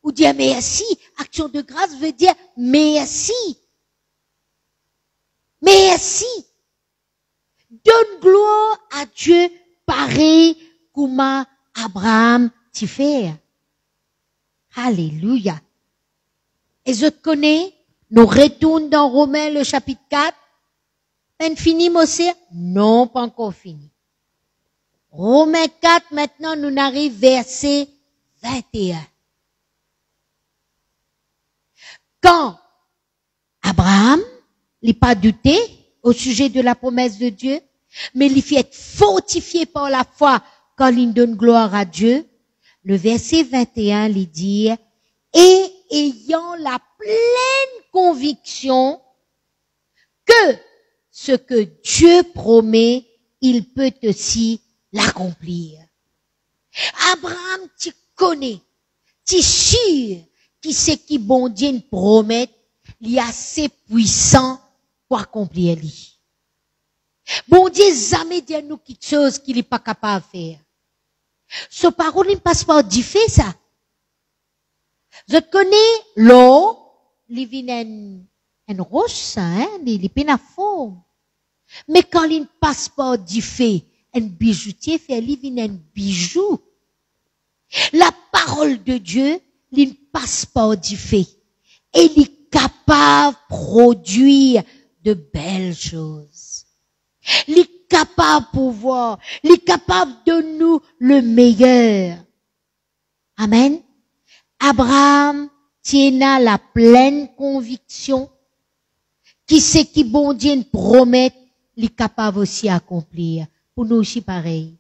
Ou dire merci. Action de grâce veut dire merci. Merci. Donne gloire à Dieu pareil comme Abraham t'y fait. Alléluia. Et je connais, nous retournons dans Romains le chapitre 4. Peine fini, Mosé? Non, pas encore fini. Romains 4, maintenant, nous arrivons verset 21. Quand Abraham, il n'a pas douté au sujet de la promesse de Dieu, mais il fait être fortifié par la foi quand il donne gloire à Dieu, le verset 21, il dit, et ayant la pleine conviction que ce que Dieu promet, il peut aussi l'accomplir. Abraham, tu connais, tu es sûr qui c'est qui bon Dieu promet, il est assez puissant pour accomplir lui. Bon Dieu jamais dit à nous quelque chose qu'il n'est pas capable de faire. Ce parole ne passe pas du fait, ça. Je connais l'eau, il vient une roche, ça, hein, il est pas forme. Mais quand il ne passe pas du fait, un bijoutier fait, il vient un bijou. La parole de Dieu, il ne passe pas du fait. Et il est capable de produire de belles choses. Il est capable de pouvoir, il est capable de nous le meilleur. Amen. Abraham tiens la pleine conviction, qui sait qui bon Dieu nous promet, il est capable aussi d'accomplir. Pour nous aussi pareil.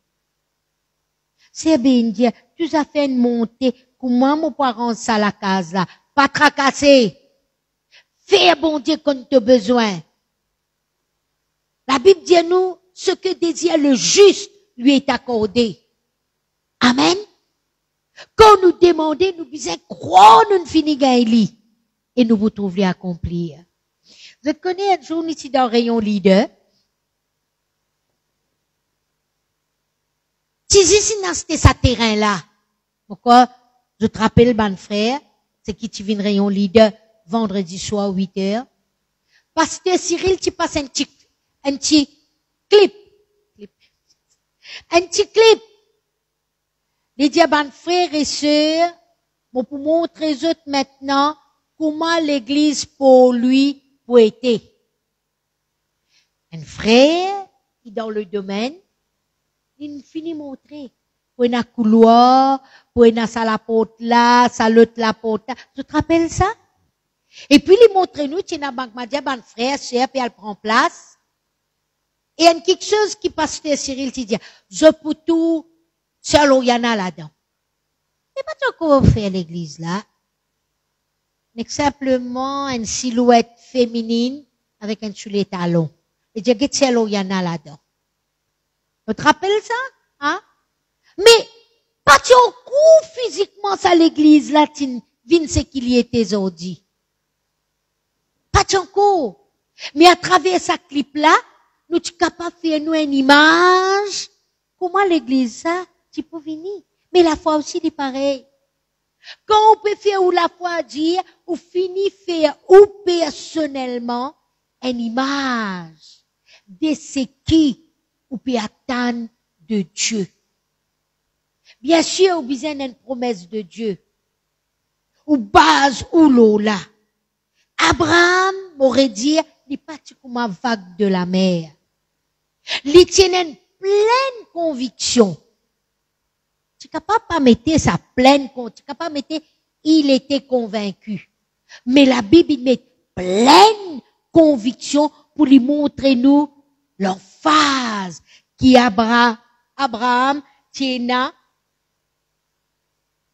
C'est bien dire, tu as fait une montée, comment mon parent ça la case là, pas tracasser. Fais bon Dieu quand tu as besoin. La Bible dit à nous, ce que désire le juste lui est accordé. Amen. Quand nous demandons, nous disons, croire nous finissons gagner et nous vous trouverons accomplir. Vous connaissez un jour ici dans le rayon leader. Si ici c'était ce terrain-là, pourquoi je te rappelle, mon frère, c'est qui tu viens de rayon leader vendredi soir 8 heures. Pasteur Cyril, tu passes un petit clip. Un petit clip. Les diables, frères et sœurs, pour montrer aux autres maintenant comment l'église pour lui peut être. Un frère qui dans le domaine, il finit montrer. Pour un couloir, pour une salle à porte là, salle la porte là. Tu te rappelles ça? Et puis, il montre nous, tu n'as banque madia, ban frère, sœur, puis elle prend place. Et il y a quelque chose qui passe de Cyril, tu dis, je peux tout, seul il y en a là-dedans. Et pas tant qu'on va faire l'église là. Mais simplement une silhouette féminine avec un sous les talons. Et dire, que seul il y en a là-dedans. Tu te rappelles ça? Hein? Mais, pas tant coup physiquement ça l'église là, tu viens ce qu'il y était aujourd'hui. Pas encore. Mais à travers ce clip-là, nous sommes capables de faire nous une image. Comment l'église, ça, tu peux venir. Mais la foi aussi, c'est pareil. Quand on peut faire ou la foi dire, ou finit faire ou personnellement, une image de ce qui ou peut attendre de Dieu. Bien sûr, vous besoin d'une promesse de Dieu. Ou base ou l'eau là. Abraham aurait dit, il n'est pas comme une vague de la mer. Il tient une pleine conviction. Tu es capable de mettre sa pleine conviction. Tu es capable de mettre, il était convaincu. Mais la Bible, il met pleine conviction pour lui montrer nous l'emphase qui Abraham tient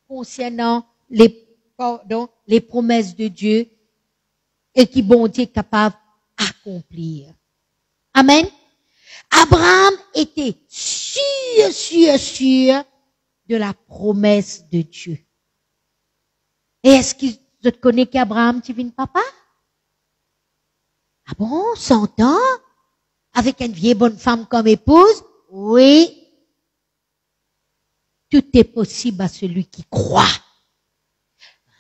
concernant les promesses de Dieu et qui bon Dieu est capable d'accomplir. Amen. Abraham était sûr de la promesse de Dieu. Et est-ce que tu connais qu'Abraham, tu viens papa? Ah bon, 100 ans? Avec une vieille bonne femme comme épouse? Oui. Tout est possible à celui qui croit.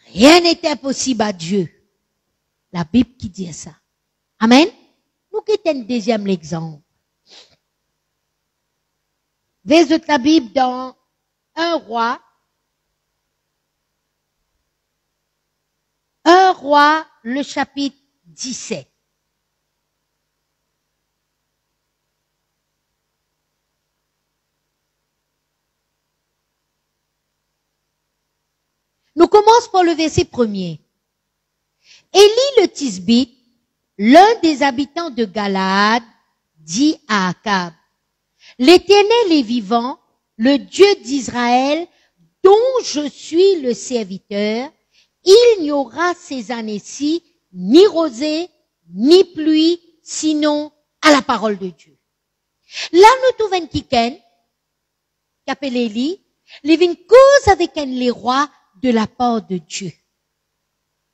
Rien n'est impossible à Dieu. La Bible qui dit ça. Amen. Nous qui un deuxième exemple. Visite la Bible dans 1 roi, le chapitre 17. Nous commençons par le verset 1er. Élie le Tisbite, l'un des habitants de Galaad, dit à Akab, l'Éternel est vivant, le Dieu d'Israël, dont je suis le serviteur, il n'y aura ces années-ci ni rosée, ni pluie, sinon à la parole de Dieu. Là, nous trouvons quelqu'un, qui appelle Élie, il vient cause avec les rois de la part de Dieu.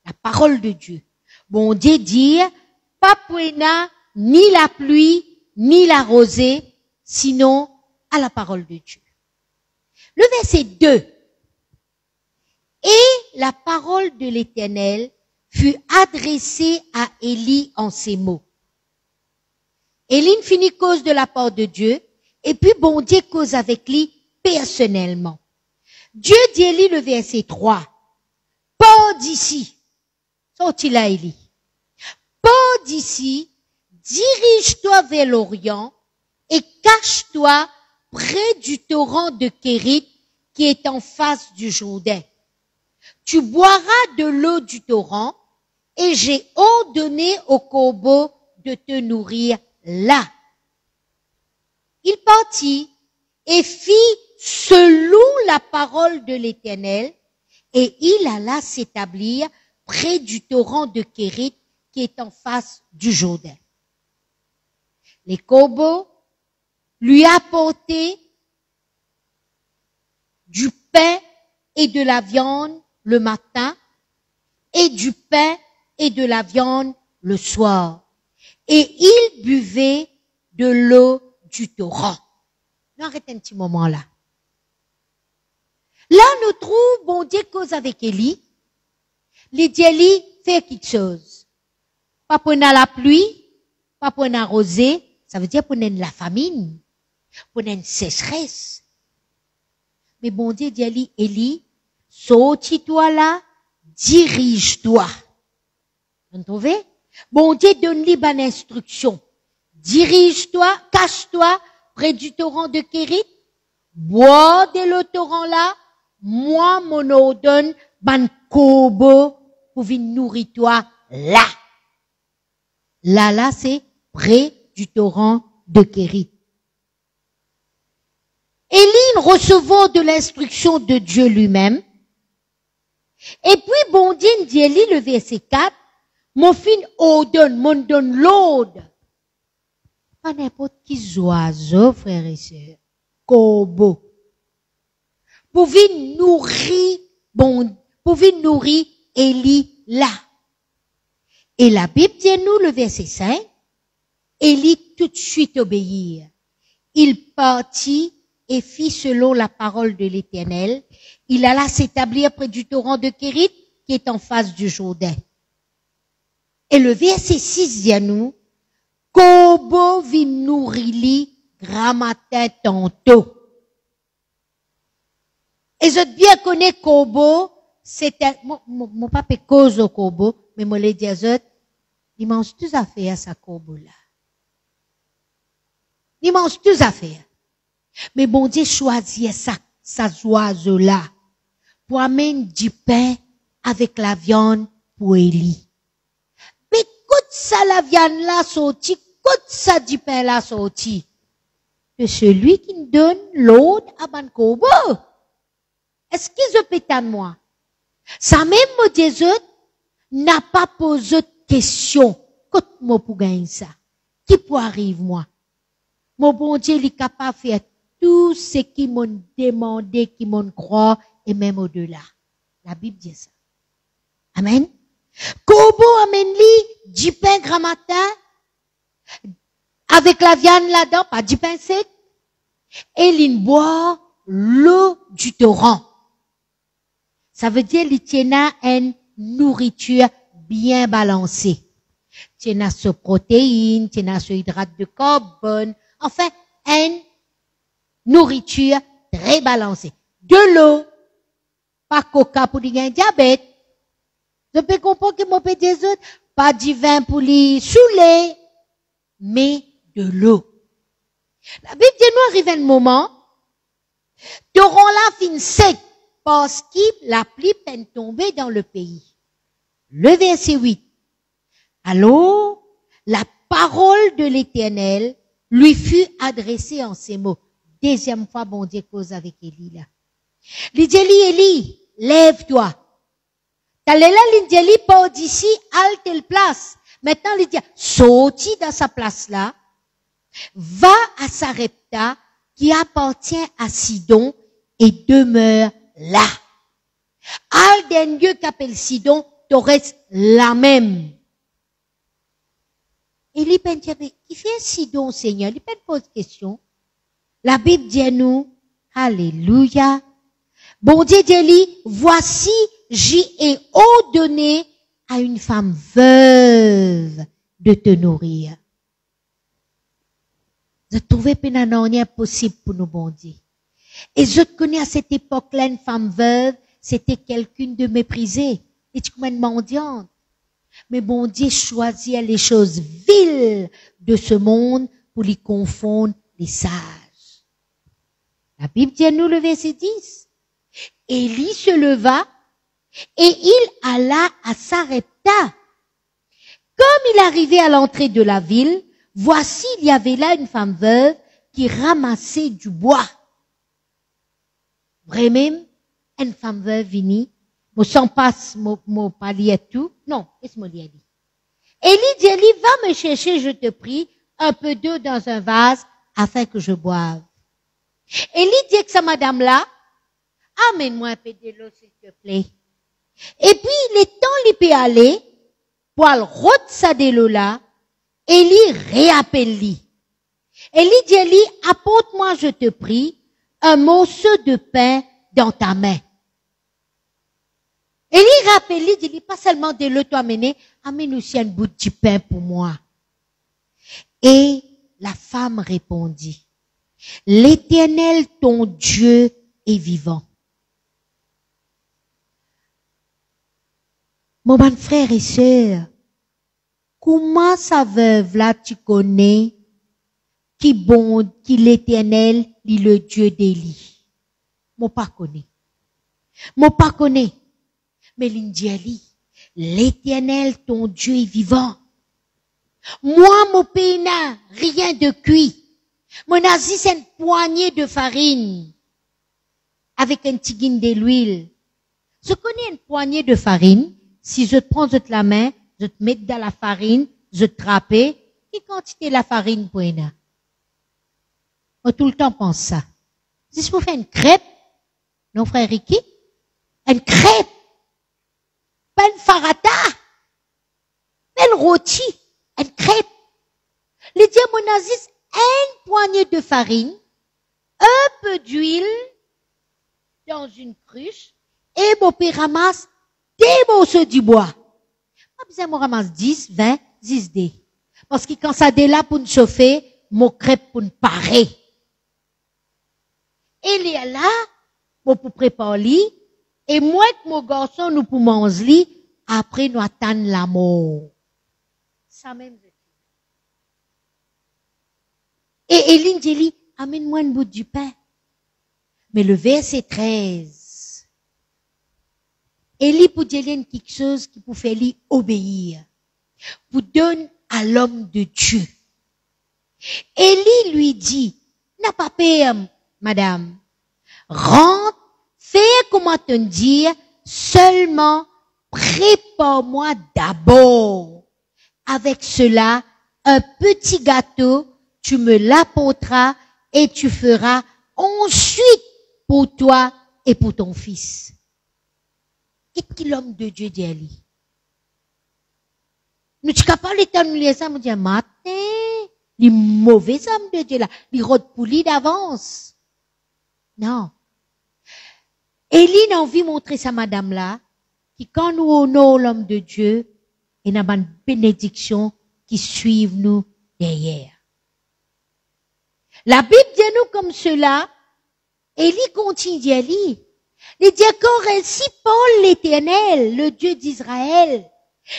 La parole de Dieu. Bon Dieu dit, pas pouena, ni la pluie, ni la rosée, sinon à la parole de Dieu. Le verset 2. Et la parole de l'Éternel fut adressée à Élie en ces mots. Élie finit cause de la part de Dieu, et puis bon Dieu cause avec lui personnellement. Dieu dit à Élie le verset 3. Pars d'ici. Sorti là, Élie. Pars d'ici, dirige-toi vers l'Orient et cache-toi près du torrent de Kérit qui est en face du Jourdain. tu boiras de l'eau du torrent, et j'ai ordonné au corbeau de te nourrir là. Il partit et fit selon la parole de l'Éternel, et il alla s'établir près du torrent de Kérit qui est en face du Jourdain. Les corbeaux lui apportaient du pain et de la viande le matin et du pain et de la viande le soir. Et il buvait de l'eau du torrent. On arrête un petit moment là. Là, nous trouvons, bon Dieu cause avec Élie. Il dit, Élie, fais quelque chose. Pas pour la pluie, pas pour arroser, ça veut dire pour la famine, pour une sécheresse. Mais bon Dieu dit, Élie, sortis-toi là, dirige-toi. Vous trouvez? Bon Dieu donne-lui bonne instruction. Dirige-toi, cache-toi près du torrent de Kérit, bois de le torrent là, moi, mon ordonne, ban corbeau, pour venir nourrir toi là. Là, c'est près du torrent de Kérit. Élie recevant de l'instruction de Dieu lui-même. Et puis, bon Dieu dit Élie, le verset 4, mon fin ordonne, mon donne l'ordre. Pas n'importe qui oiseau, frères et sœurs. Corbeau. Pour venir nourrir, pour venir nourrir Élie là. Et la Bible dit nous, le verset 5, Élie tout de suite obéir. Il partit et fit selon la parole de l'Éternel. Il alla s'établir près du torrent de Kérit, qui est en face du Jourdain. Et le verset 6 dit à nous, corbeau vit nourrir grand matin tantôt. Et je bien connais corbeau, c'est un, mon papa cause au corbeau, mais moi les dis il mange tous affaires à sa corbeau là. Il mange tous affaires. Mais bon Dieu choisit sa oiseau là pour amener du pain avec la viande pour Élie. Mais quand ça la viande là sorti, quand ça du pain là sorti, c'est celui qui nous donne l'ordre à ban corbeau. Est-ce qu'ils ont pété de moi? Ça même me dit n'a pas posé de question. Quand moi pour gagner ça? Qui peut arriver moi? Mon bon Dieu, il est capable de faire tout ce qui m'ont demandé, qui m'ont croit, et même au-delà. La Bible dit ça. Amen. Corbeau amène-lui du pain grand matin, avec la viande là-dedans, pas du pain sec, et il boit l'eau du torrent. Ça veut dire qu'il tient une nourriture bien balancée. Il tient ce protéines, il tient ce hydrate de carbone, enfin, une nourriture très balancée. De l'eau, pas coca pour les diabète. Je peux comprendre que mon petit autres, pas du vin pour les saouler, mais de l'eau. La Bible dit nous arrive un moment, torrent là fin sec, parce que la pluie peine tomber dans le pays. Le verset 8. Alors, la parole de l'Éternel lui fut adressée en ces mots. Deuxième fois, bon Dieu cause avec Élie là. Il dit, Élie, lève-toi. T'as là, il dit, Élie, pas d'ici, halte le place. Maintenant, il dit, sorti dans sa place là, va à Sarepta, qui appartient à Sidon, et demeure là. Al d'un lieu qu'appelle Sidon, t'aurais la même. Élie peut dire, mais qui fait Sidon, Seigneur? Il peut poser question. La Bible dit à nous, alléluia. Bon Dieu dit Élie, voici, j'y ai ordonné à une femme veuve de te nourrir. Je trouvais pénanonien impossible pour nous, bon Dieu. Et je connais à cette époque-là une femme veuve, c'était quelqu'une de méprisée. Et tu comme une mendiante. Mais bon Dieu choisit les choses viles de ce monde pour les confondre les sages. La Bible dit à nous le verset 10. Élie se leva Et il alla à Sarepta. Comme il arrivait à l'entrée de la ville, voici, il y avait là une femme veuve qui ramassait du bois. Vraiment, une femme veuve venue, me sens pas mon palier tout. Non, laisse-moi dire. Élie dit, Élie, va me chercher, je te prie, un peu d'eau dans un vase afin que je boive. Élie dit que sa madame-là, amène-moi un peu de l'eau, s'il te plaît. Et puis, le temps, il peut aller, pour le rôde ça de l'eau là, Élie réappelle lui. Élie dit, Élie, apporte-moi, je te prie, un morceau de pain dans ta main. Élie rappelle, il dit, pas seulement de l'eau toi amener, amène aussi un bout de pain pour moi. Et la femme répondit, l'Éternel, ton Dieu, est vivant. Mon bon frère et sœur, comment sa veuve là tu connais qui l'Éternel, dit le Dieu d'Élie? Moi pas connais. Moi pas connais. Mais l'Indiali, l'Éternel, ton Dieu est vivant. Moi, mon pays n'a rien de cuit. Mon asi, c'est une poignée de farine avec un petit guin de l'huile. Je connais une poignée de farine. Si je te prends de la main, je te mets dans la farine, je te trappe. Quelle quantité la farine pour une? Moi, tout le temps pense ça. Si je peux faire une crêpe, non, frère Ricky? Une crêpe. Pas une farata. Mais le rôti. Une crêpe. Les diamonazis, une poignée de farine, un peu d'huile dans une cruche, et mon père ramasse des morceaux du bois. Pas besoin, moi ramasse 10, 20, 10 dés. Parce que quand ça dé là pour nous chauffer, mon crêpe pour nous parer. Et il y a là, pour préparer, et moi que mon garçon nous pour manger, après nous attendre la mort. Ça même. Et Éline dit, amène-moi une bout du pain. Mais le verset 13. Élie pour dire quelque chose qui pour faire lui obéir. Pour donner à l'homme de Dieu. Élie lui dit, n'a pas peur, madame. Rentre, fais comment te dire, seulement prépare-moi d'abord. Avec cela, un petit gâteau, tu me l'apporteras et tu feras ensuite pour toi et pour ton fils. Qu'est-ce que l'homme de Dieu dit à lui? Nous ne sommes pas capables de nous laisser, nous dire, matin, les mauvais hommes de Dieu là, les routes pour lui d'avance. Non. Élie a envie de montrer sa madame là, qui quand nous honorons l'homme de Dieu, il y a une bénédiction qui suivent nous derrière. La Bible dit nous comme cela, Élie continue d'y aller. Il dit encore ainsi parle l'Éternel, le Dieu d'Israël.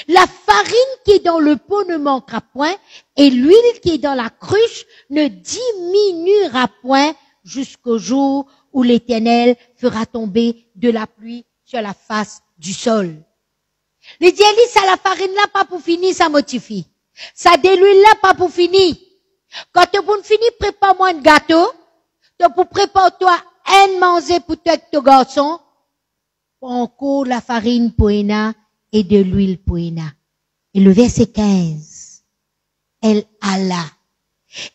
La farine qui est dans le pot ne manquera point, et l'huile qui est dans la cruche ne diminuera point jusqu'au jour où l'Éternel fera tomber de la pluie sur la face du sol. Il dit Élie, ça la farine là pas pour finir, ça motifie. Ça de l'huile là pas pour finir. Quand tu pour finir, prépare-moi un gâteau. Tu pour préparer-toi un manger pour toi et ton garçon. Encore la farine pour Ena et de l'huile pour Ena. Et le verset 15. Elle alla.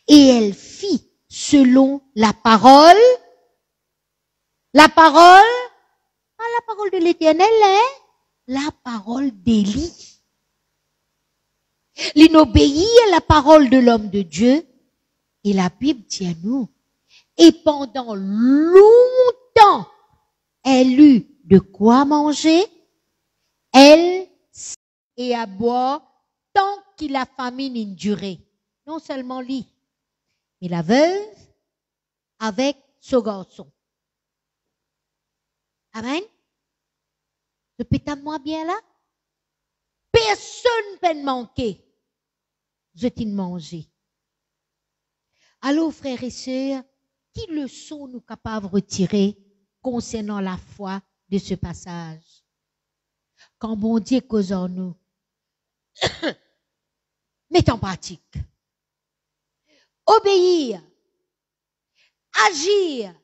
Et elle fit selon la parole. La parole. Pas la parole de l'Éternel, hein? La parole d'Élie. Il obéit à la parole de l'homme de Dieu. Et la Bible dit à nous. Et pendant longtemps, elle eut de quoi manger, elle et à boire, tant que la famine durait. Non seulement lui, mais la veuve avec son garçon. Amen. Répétez-moi bien là. Personne ne peut manquer. Je t'ai mangé. Alors, frères et sœurs, quelle leçon nous capables de retirer concernant la foi de ce passage? Quand bon Dieu cause en nous, mette en pratique. Obéir, agir,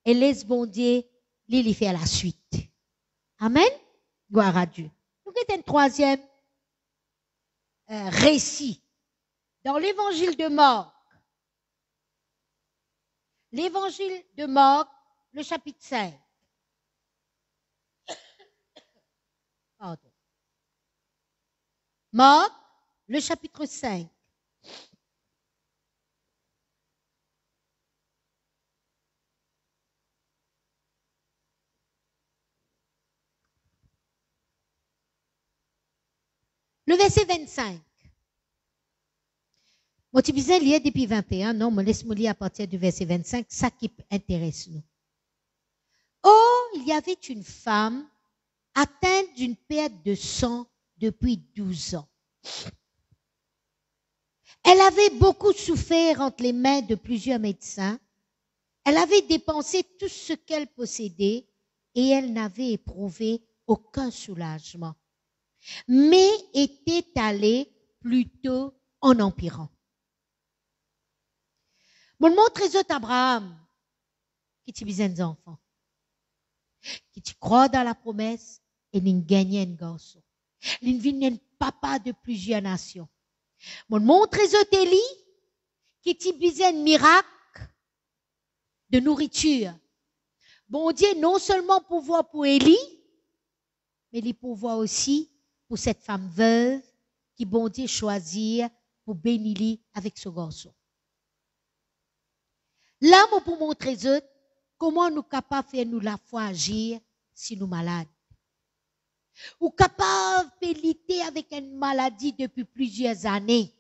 et laisse bon Dieu lui faire la suite. Amen. Gloire à Dieu. Nous avons un troisième récit dans l'évangile de Marc. L'évangile de Marc, le chapitre 5. Pardon. Marc, le chapitre 5. Le verset 25. Moi, tu disais lire depuis 21, non, mais laisse-moi lire à partir du verset 25, ça qui intéresse nous. Or, il y avait une femme atteinte d'une perte de sang depuis 12 ans. Elle avait beaucoup souffert entre les mains de plusieurs médecins. Elle avait dépensé tout ce qu'elle possédait et elle n'avait éprouvé aucun soulagement, mais était allée plutôt en empirant. Mon montre les autres Abraham, qui tu besoin des enfants, qui tu crois dans la promesse et n'in gagne un garçon. L'in vient un papa de plusieurs nations. Mon montre les autres Élie, qui tu besoin un miracle de nourriture. Bon Dieu, non seulement pouvoir pour Élie, mais il pouvoir aussi pour cette femme veuve qui bon Dieu choisir pour bénir avec ce garçon. Là, pour montrer eux comment nous capables de faire nous la foi agir si nous malades. Ou capables de lutter avec une maladie depuis plusieurs années.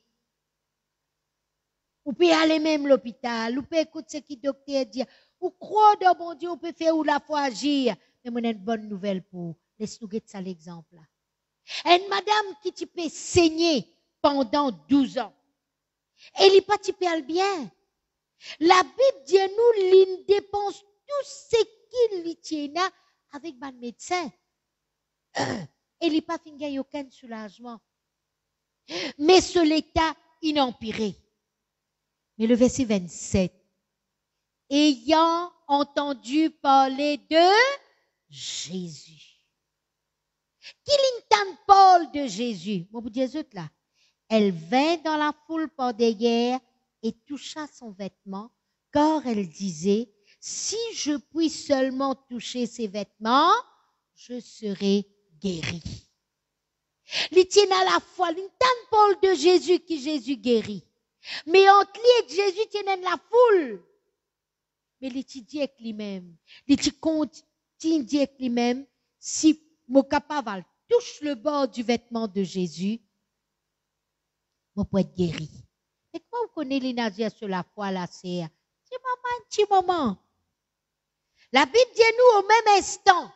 Ou peut aller même à l'hôpital, ou peut écouter ce que le docteur dit. Ou croire dans mon Dieu, ou peut faire ou la foi agir. Mais moi, j'ai une bonne nouvelle pour vous. Laisse-nous regarder ça l'exemple là. Une madame qui peut saigner pendant 12 ans. Elle n'est pas typée bien. La Bible dit nous, l'in dépense tout ce qu'il tient avec le médecin. Elle n'est pas fini aucun soulagement. Mais ce l'état inempiré. Mais le verset 27. Ayant entendu parler de Jésus. Qui l'entend parle de Jésus? Moi, vous dites là. Elle vint dans la foule par derrière et toucha son vêtement, car elle disait, si je puis seulement toucher ses vêtements, je serai guérie. Il tient à la fois, il entend parle de Jésus qui Jésus guérit. Mais entre lui et Jésus, il tient la foule. Mais il dit avec lui-même, il continue avec lui-même, si mon capable touche le bord du vêtement de Jésus, je peux être guéri. Et comment vous connaissez les nazis sur la foi, là, c'est un petit moment. La Bible dit nous au même instant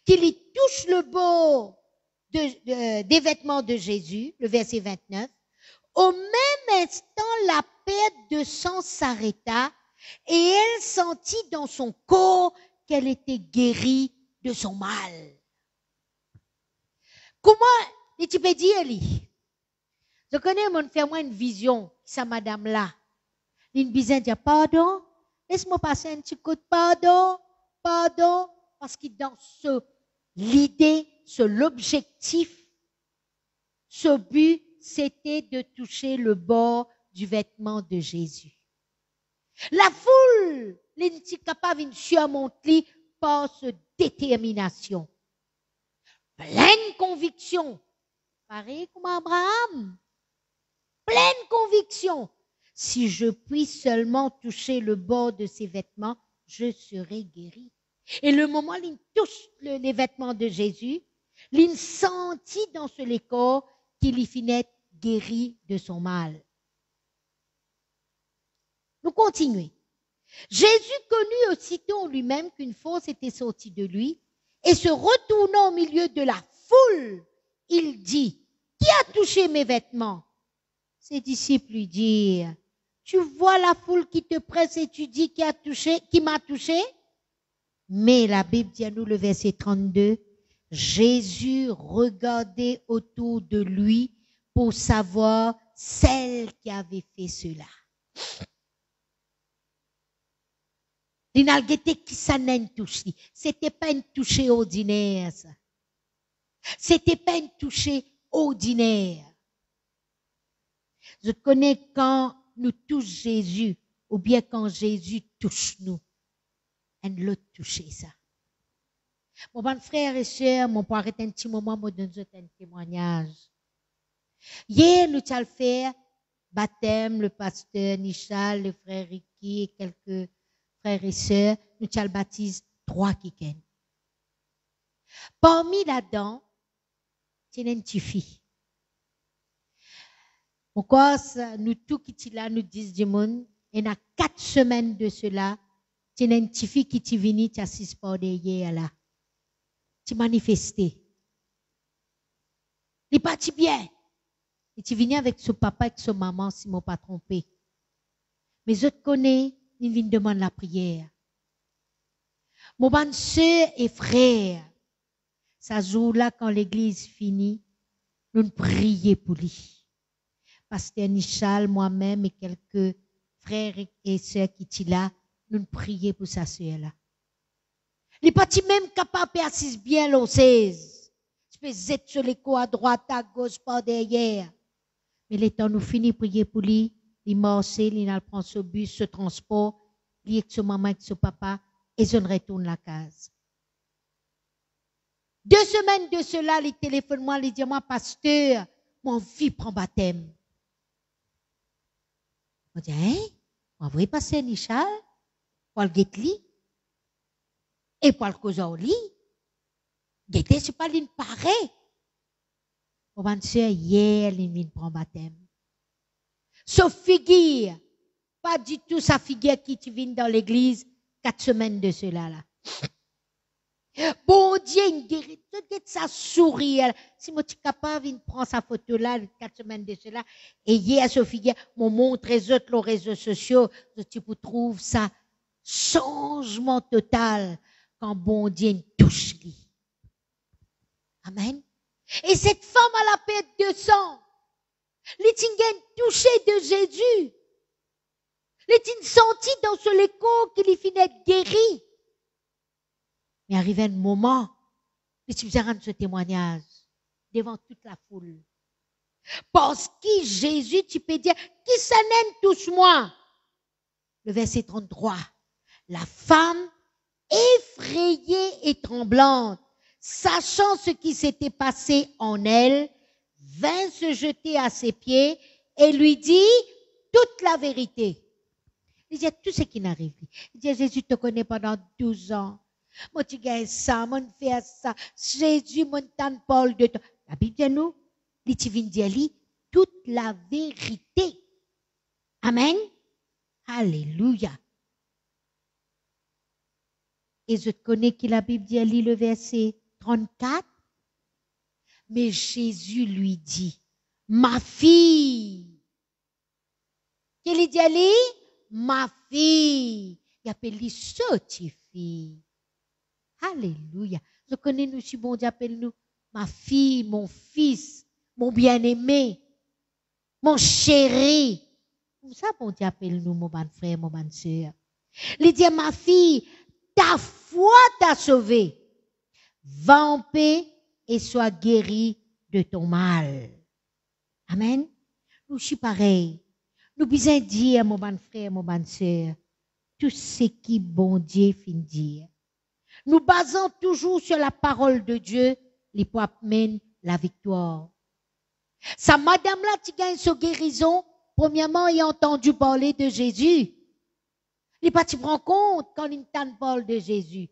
qu'il y touche le bord des vêtements de Jésus, le verset 29, au même instant, la perte de sang s'arrêta et elle sentit dans son corps qu'elle était guérie de son mal. Comment tu peux dire, je connais mon fait moi une vision, ça madame là. Une besoin de dire pardon, laisse-moi passer un petit coup de pardon, parce que dans l'idée, l'objectif, ce but, c'était de toucher le bord du vêtement de Jésus. La foule, l'est capable de surmonter par cette détermination. Pleine conviction. Pareil comme Abraham. Pleine conviction. Si je puis seulement toucher le bord de ses vêtements, je serai guéri. Et le moment où il touche les vêtements de Jésus, il sentit dans ce corps qu'il y finit guéri de son mal. Nous continuons. Jésus connut aussitôt en lui-même qu'une force était sortie de lui et se retournant au milieu de la foule, il dit, qui a touché mes vêtements? Ses disciples lui dirent, tu vois la foule qui te presse et tu dis qui m'a touché? Mais la Bible dit à nous le verset 32, Jésus regardait autour de lui pour savoir celle qui avait fait cela. L'inalguété qui s'en une touche. C'était pas une touche ordinaire, ça. C'était pas une touche ordinaire. Je connais quand nous touche Jésus, ou bien quand Jésus touche nous. Et l'autre toucher ça. Mon bon frère et soeur, mon pour arrêter un petit moment, moi donne un témoignage. Hier, nous allons faire baptême, le pasteur Nichal, le frère Ricky et quelques frères et sœurs, nous allons baptiser 3 week-ends. Parmi là-dedans, c'est une petite fille. Pourquoi nous tous qui sommes là, nous disons du monde, et dans 4 semaines de cela, c'est une petite fille qui est venue, qui assiste par derrière là. Tu manifesté. Il est parti bien. Et tu venu avec son papa et son maman, si je ne m'ai pas trompé. Mais je te connais, ils viennent demander la prière. Mon bonne soeur et frère, ça jour-là, quand l'église finit, nous prions pour lui. Pasteur Nichal, moi-même et quelques frères et sœurs qui sont là, nous prions pour sa sœur-là. Il n'est pas même capable de assis bien l'eau 16. Tu peux être sur les coups à droite, à gauche, par derrière. Mais le temps nous finit de prier pour lui, il marche, il prend ce bus, ce transport, il est avec son maman, avec son papa, et je retourne la case. 2 semaines de cela, il téléphone moi, il dit moi, pasteur, mon fils prend baptême. On dit, hein? On va passer Nichal, pour le guetli, et pour le causer au lit. Guetter, c'est pas l'une pareille. Mon bonne sœur, hier, l'une prend baptême. Sauf figure, pas du tout sa figure qui te vient dans l'église 4 semaines de cela, là. Bon Dieu, il guérit, tout ça sourit. Si moi, tu es capable, il prend sa photo là, 4 semaines de cela, et hier, sa figure, mon montre les autres, les réseaux sociaux, tu trouves ça, changement total, quand bon Dieu touche lui. Amen. Et cette femme à la perte de sang, l'itingen touché de Jésus, l'itingen senti dans ce écho qu'il y finit d'être guéri. Mais arrivé un moment, l'itingen rend ce témoignage devant toute la foule. Parce que Jésus, tu peux dire, qui s'en touche-moi? Le verset 33. La femme, effrayée et tremblante, sachant ce qui s'était passé en elle, vint se jeter à ses pieds et lui dit toute la vérité. Il dit tout ce qui n'arrive. Il dit Jésus te connaît pendant 12 ans. Moi tu gagnes ça, moi tu fais ça. Jésus moi t'en parle de toi. La Bible dit nous, il te vient dire toute la vérité. Amen. Alléluia. Et je connais que la Bible dit, lit le verset 34. Mais Jésus lui dit, ma fille. Qu'il dit, ma fille. Il appelle lui, cette fille. Alléluia. Je connais nous, si bon Dieu appelle nous, ma fille, mon fils, mon bien-aimé, mon chéri. Comme ça, bon Dieu appelle nous, mon bon frère, mon bonne sœur. Il dit, ma fille, ta foi t'a sauvé. Va en paix et sois guéri de ton mal. Amen. Nous sommes pareils. Nous besoin dire, mon bon frère, mon bonne sœur, tout ce qui bon Dieu fin dire. Nous basons toujours sur la parole de Dieu, les pour amène la victoire. Sa madame là, tu gagnes sa guérison, premièrement, il a entendu parler de Jésus. Il pas tu prends compte quand il t'en parle de Jésus.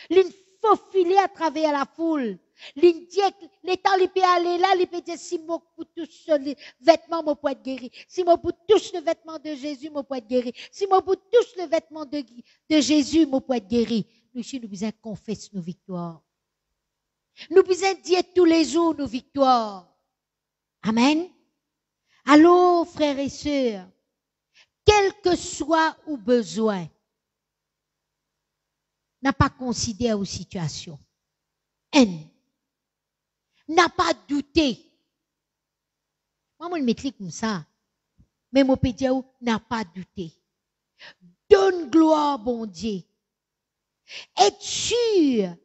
Il faut filer à travers la foule. Il dit l'état il peut aller là, il peut dire si moi touche le vêtement moi peut être guéri. Si moi touche le vêtement de Jésus moi peut être guéri. Si moi touche le vêtement de Jésus moi peut être guéri. Nous besoin confesser nos victoires. Nous besoin dire tous les jours nos victoires. Amen. Allô frères et sœurs. Quel que soit ou besoin, n'a pas considéré aux situations. n'a pas douté. Moi, je me mets comme ça. Mais mon pédia n'a pas douté. Donne gloire, bon Dieu. Être sûr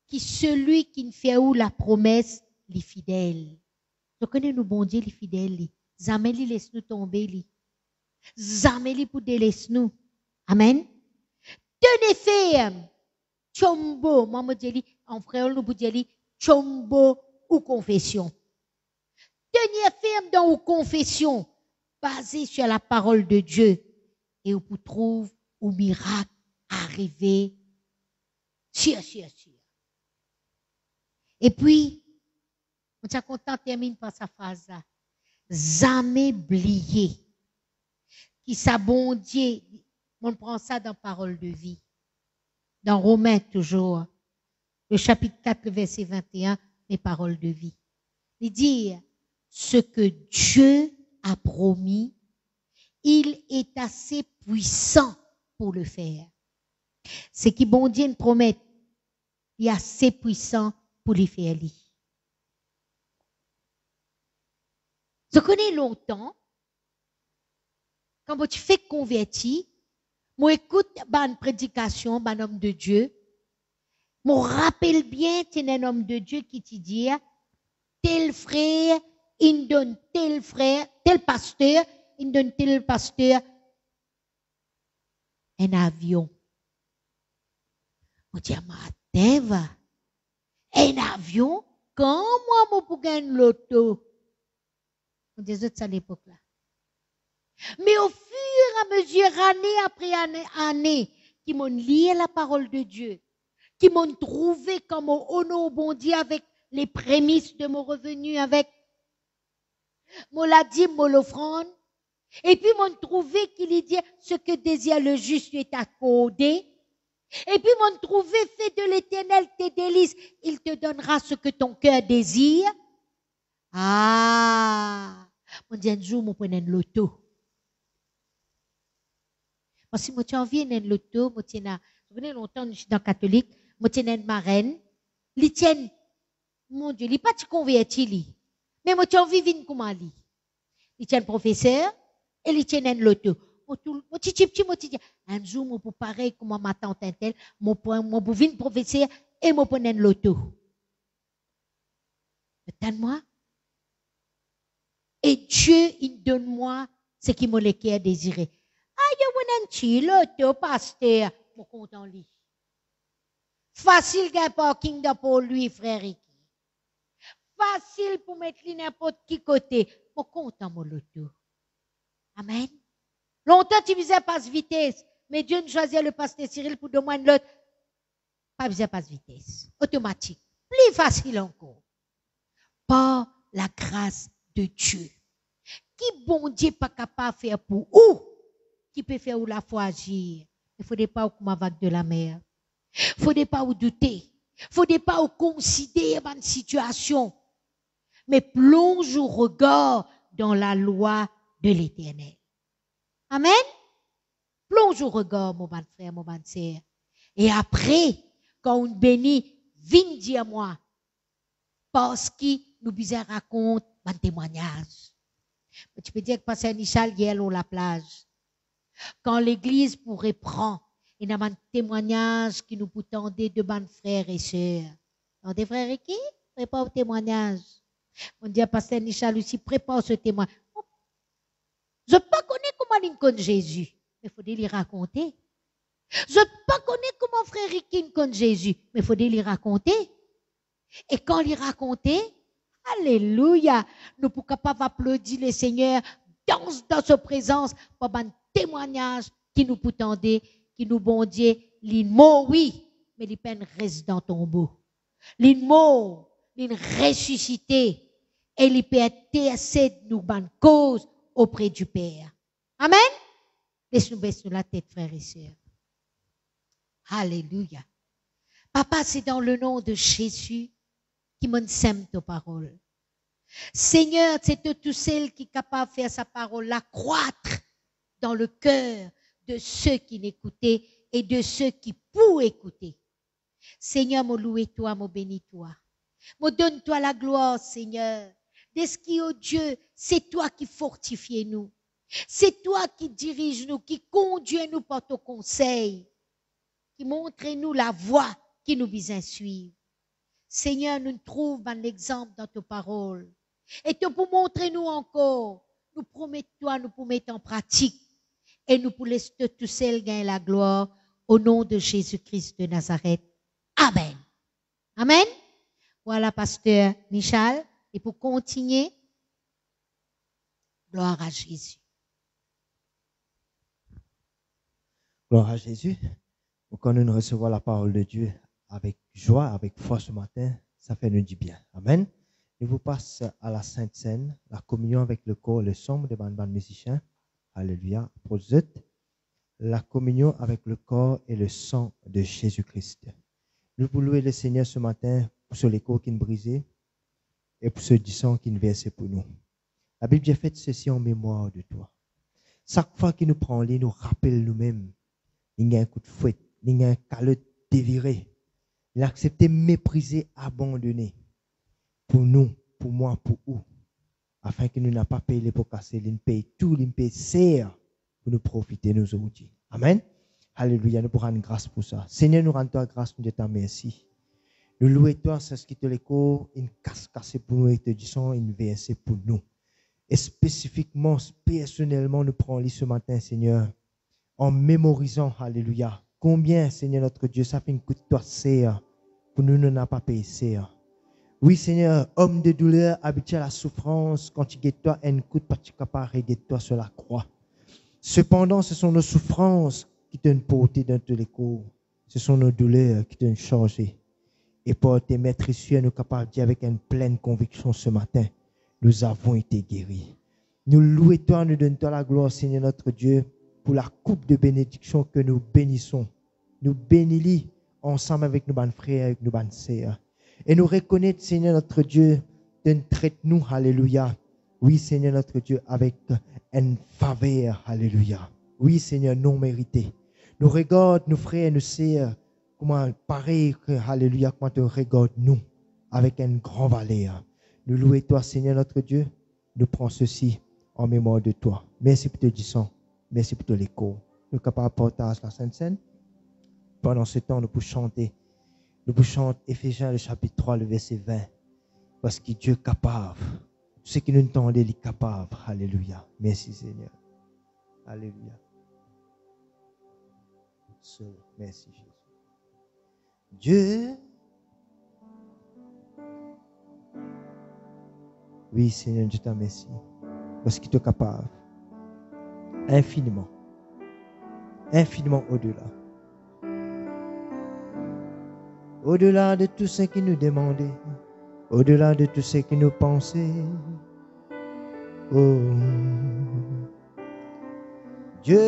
que celui qui ne fait où la promesse, les fidèles. Je connais nous, bon Dieu, les fidèles. Jamais les laisse nous tomber. Jamais les pour délaisser nous. Amen. Tenez ferme. Chombo. Moi, je dis, en frère, nous vous dire, chombo ou confession. Tenez ferme dans vos confessions, basées sur la parole de Dieu. Et vous trouvez au miracle arrivé. Sûr. Et puis, on est content, termine par sa phrase là. Jamais oublier qui s'abondie. On prend ça dans parole de vie. Dans Romains toujours. Le chapitre 4, le verset 21, les paroles de vie. Il dit, ce que Dieu a promis, il est assez puissant pour le faire. Ce qui bon Dieu nous promet, il est assez puissant pour le faire. Je connais longtemps, quand tu fais convertir, moi écoute une prédication, un homme de Dieu, moi rappelle bien, tu es un homme de Dieu qui te dit, tel frère, il donne tel frère, tel pasteur, il donne tel pasteur un avion. On dit, matin, un avion, quand moi, je peux gagner l'auto? On dit, c'est à l'époque là. Mais au fur et à mesure, année après année, qui m'ont lié la parole de Dieu, qui m'ont trouvé comme au nom bon Dieu avec les prémices de mon revenu, avec mon la dîme, mon l'offrande, et puis m'ont trouvé qu'il y dit ce que désire le juste lui est accordé, et puis m'ont trouvé fais de l'Éternel tes délices, il te donnera ce que ton cœur désire. Ah, mon Dieu, un jour, mon prenais l'auto. Parce que moi, tu as envie de l'auto, moi, tu as, je connais longtemps, je suis dans catholique, moi, tu as une marraine, li tienne, mon Dieu, li pas tu converti, li. Mais moi, tu as envie de venir comment li. Li tienne professeur, et li tienne l'auto. Moi, tu dis, un jour, moi, pour pareil, comme ma tante telle, moi, pour venir professeur, et moi, pour l'auto. Donne-moi. Et Dieu, il donne-moi ce qui me le désiré. Ah, il y a un l'auto, pasteur. Mon compte en lit. Facile qu'un parking pour lui, frère Ricky. Facile pour mettre lui n'importe qui côté. Mon compte en mon loto. Amen. Longtemps, tu disais passe vitesse. Mais Dieu ne choisit le pasteur Cyril pour demander l'autre. Pas besoin passe vitesse. Automatique. Plus facile encore. Par la grâce de Dieu. Qui bon Dieu pas capable de faire pour où? Qui peut faire où la foi agir? Il ne faudrait pas comme la vague de la mer. Il ne faudrait pas ou douter. Il ne faudrait pas ou considérer une situation. Mais plonge au regard dans la loi de l'Éternel. Amen. Plonge au regard, mon bon frère, mon bon sœur. Et après, quand on bénit, viens dire moi. Parce qu'il nous bizarre raconte un témoignage. Tu peux dire que Pasteur Michel hier à la plage. Quand l'église pourrait prendre, il y a un témoignage qui nous peut tendre de bonnes frères et sœurs. Donc, des frères et qui? Prépare au témoignage. On dit à Pasteur Michel aussi, prépare ce témoignage. Je ne sais pas connaître comment il connaît Jésus, mais il faut lui raconter. Je ne sais pas connaître comment frère Ricky connaît Jésus, mais il faut lui raconter. Et quand il racontait, alléluia, nous sommes capables d'applaudir le Seigneur dans sa présence pour un témoignage qui nous peut tendre, qui nous bon Dieu, les mots oui, mais les peines restent dans ton tombeau. Les mots, les ressuscité et les peut intercéder nous bonne cause auprès du Père. Amen. Laisse-nous baisser la tête, frères et sœurs. Alléluia. Papa, c'est dans le nom de Jésus qui me sème ta parole. Seigneur, c'est tout celle qui est capable de faire sa parole là croître dans le cœur de ceux qui l'écoutaient et de ceux qui pour écouter. Seigneur, me louer toi, me bénis toi. Me donne-toi la gloire, Seigneur. D'esqui, oh Dieu, c'est toi qui fortifies nous. C'est toi qui dirige nous, qui conduit nous par ton conseil, qui montre nous la voie qui nous besoin suivre. Seigneur, nous trouvons un exemple dans tes paroles. Et te pour montrer nous encore, nous promettons, nous pour mettre en pratique. Et nous pour laisser tout seul gagner la gloire au nom de Jésus-Christ de Nazareth. Amen. Amen. Voilà, pasteur Michel. Et pour continuer, gloire à Jésus. Gloire à Jésus. Quand nous recevons la parole de Dieu avec joie, avec foi ce matin, ça fait nous du bien. Amen. Je vous passe à la Sainte Seine, la communion avec le corps et le sang des bandes musiciens. Alléluia. Pour la communion avec le corps et le sang de Jésus-Christ. Nous voulons louer le Seigneur ce matin pour ce corps qui nous brisé et pour ce du sang qui nous versé pour nous. La Bible a fait ceci en mémoire de toi. Chaque fois qu'il nous prend lit, nous rappelle nous-mêmes. Il y a un coup de fouet, il y a un calotte déviré. Il a accepté mépriser, abandonner. Pour nous, pour moi, pour vous. Afin que nous n'ayons pas payé les pots cassés, nous payons tout, nous payons serre pour nous profiter nous aujourd'hui. Amen. Alléluia, nous pourrons rendre grâce pour ça. Seigneur, nous rendons grâce, nous te merci. Nous louons toi, c'est ce qui te l'écho, une casse pour nous et te disons, une versée pour nous. Et spécifiquement, personnellement, nous prenons ce matin, Seigneur, en mémorisant, alléluia, combien, Seigneur notre Dieu, ça fait une coup de toi serre pour nous n'avons pas payé serre. Oui, Seigneur, homme de douleur, habitué à la souffrance, quand tu guettes toi, un coup de pas capable de guetter toi sur la croix. Cependant, ce sont nos souffrances qui t'ont porté dans tous les cours. Ce sont nos douleurs qui t'ont changé. Et pour tes maîtres issus, nous capables de dire avec une pleine conviction ce matin, nous avons été guéris. Nous louons toi, nous donnons toi la gloire, Seigneur notre Dieu, pour la coupe de bénédiction que nous bénissons. Nous bénissons ensemble avec nos frères, avec nos sœurs. Et nous reconnaître, Seigneur notre Dieu, de nous traiter nous, alléluia. Oui, Seigneur notre Dieu, avec une faveur, alléluia. Oui, Seigneur, non mérité. Nous regardons nos frères et nos sœurs, comment pareil que, alléluia, comment tu regardes nous, avec une grande valeur. Nous louons toi, Seigneur notre Dieu. Nous prenons ceci en mémoire de toi. Merci pour te disant. Merci pour l'écho. Nous sommes capables de partager la Sainte Seine. Pendant ce temps, nous pouvons chanter. Nous pouvons chanter Éphésiens, le chapitre 3, le verset 20. Parce que Dieu est capable. Ce qui nous entendent, il est capable. Alléluia. Merci Seigneur. Alléluia. Merci Jésus. Dieu. Oui Seigneur, je te remercie. Parce qu'il est capable. Infiniment. Infiniment au-delà. Au-delà de tout ce qui nous demandait. Au-delà de tout ce qui nous pensait. Oh. Dieu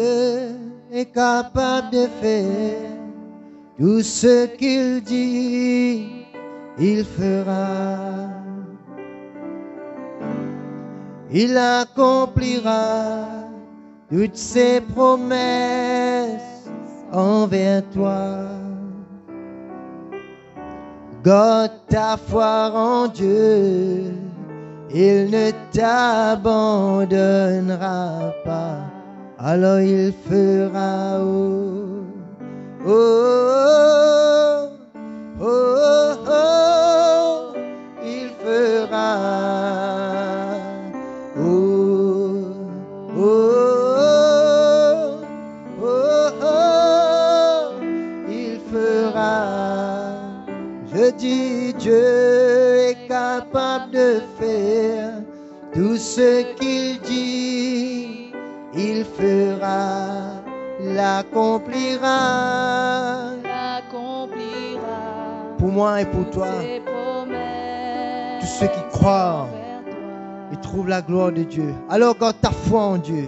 est capable de faire tout ce qu'il dit, il fera. Il accomplira toutes ses promesses envers toi. Garde ta foi en Dieu, il ne t'abandonnera pas, alors il fera. Oh, oh, oh, oh, oh, il fera. Je dis, Dieu est capable de faire tout ce qu'il dit, il fera, l'accomplira. Pour moi et pour toi, tous ceux qui croient et trouvent la gloire de Dieu. Alors garde ta foi en Dieu,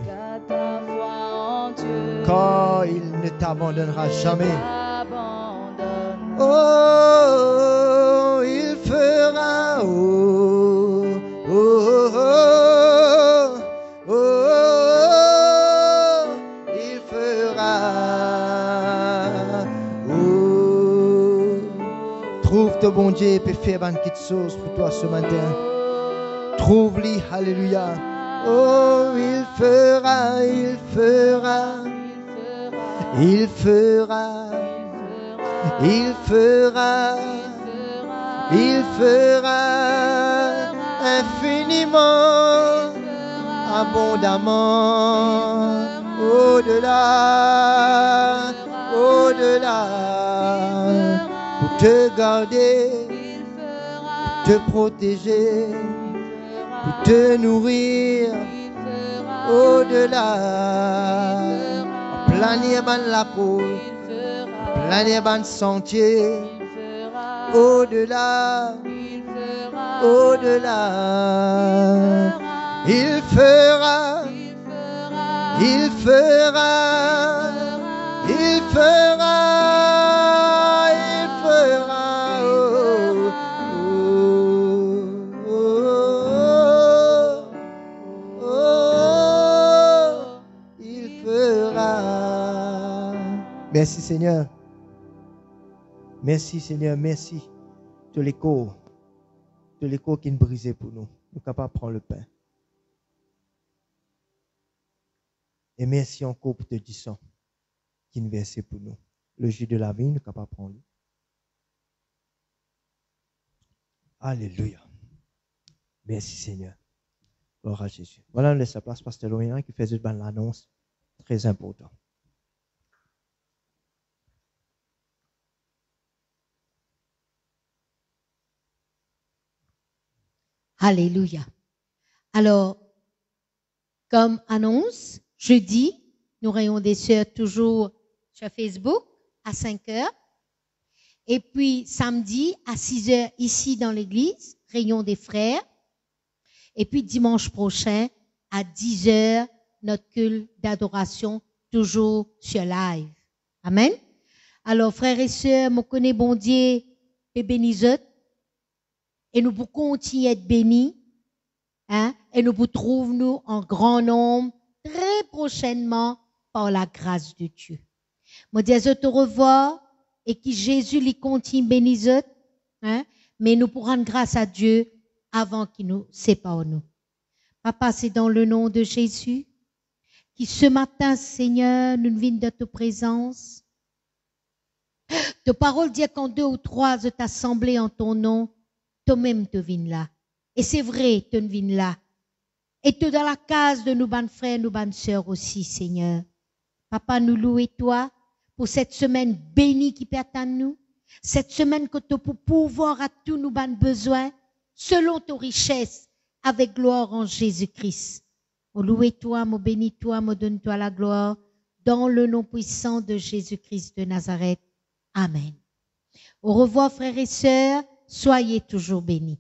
car il ne t'abandonnera jamais. Oh, il fera. Oh, oh, oh, oh, oh, il fera. Oh, trouve ton bon Dieu peut faire une petite chose pour toi ce matin. Trouve-lui, alléluia. Oh, il fera, il fera, il fera, il fera, il fera infiniment, abondamment, au-delà, au-delà, pour te garder, pour te protéger, pour te nourrir, au-delà, planer ban la peau, planer ban sentier, au-delà, au-delà, il fera, il fera, il fera, il fera, oh, oh, oh, oh, il fera. Merci Seigneur. Merci Seigneur, merci de l'écho qui nous brisait pour nous. Nous sommes capables de prendre le pain. Et merci encore pour te sang qui nous versait pour nous. Le jus de la vie, nous sommes capables de prendre. Alléluia. Merci Seigneur. Gloire à Jésus. Voilà, on laisse la place Pasteur Lorient qui faisait une annonce très importante. Alléluia. Alors, comme annonce, jeudi, nous aurons des sœurs toujours sur Facebook à 5 heures. Et puis, samedi, à 6 heures, ici dans l'église, réunion des frères. Et puis, dimanche prochain, à 10 heures, notre culte d'adoration, toujours sur live. Amen. Alors, frères et sœurs, me connais bon Dieu, et bénisot. Et nous pour continuer à être bénis, hein, et nous pour trouver nous en grand nombre très prochainement par la grâce de Dieu. Moi dis je te revois et que Jésus lui continue bénisse, hein, mais nous pour rendre grâce à Dieu avant qu'il nous sépare nous. Papa, c'est dans le nom de Jésus qui ce matin, Seigneur, nous venons de ta présence. Ta parole dit qu'en 2 ou 3 de t'assembler en ton nom, toi-même te viens là. Et c'est vrai, te viens là. Et tu dans la case de nos bonnes frères, nos bonnes sœurs aussi, Seigneur. Papa, nous louons toi pour cette semaine bénie qui pertend à nous. Cette semaine que tu pour pouvoir à tous nos bonnes besoins, selon ta richesse, avec gloire en Jésus-Christ. Mon louer toi, mon bénis toi, mon donne toi la gloire, dans le nom puissant de Jésus-Christ de Nazareth. Amen. Au revoir, frères et sœurs. Soyez toujours bénis.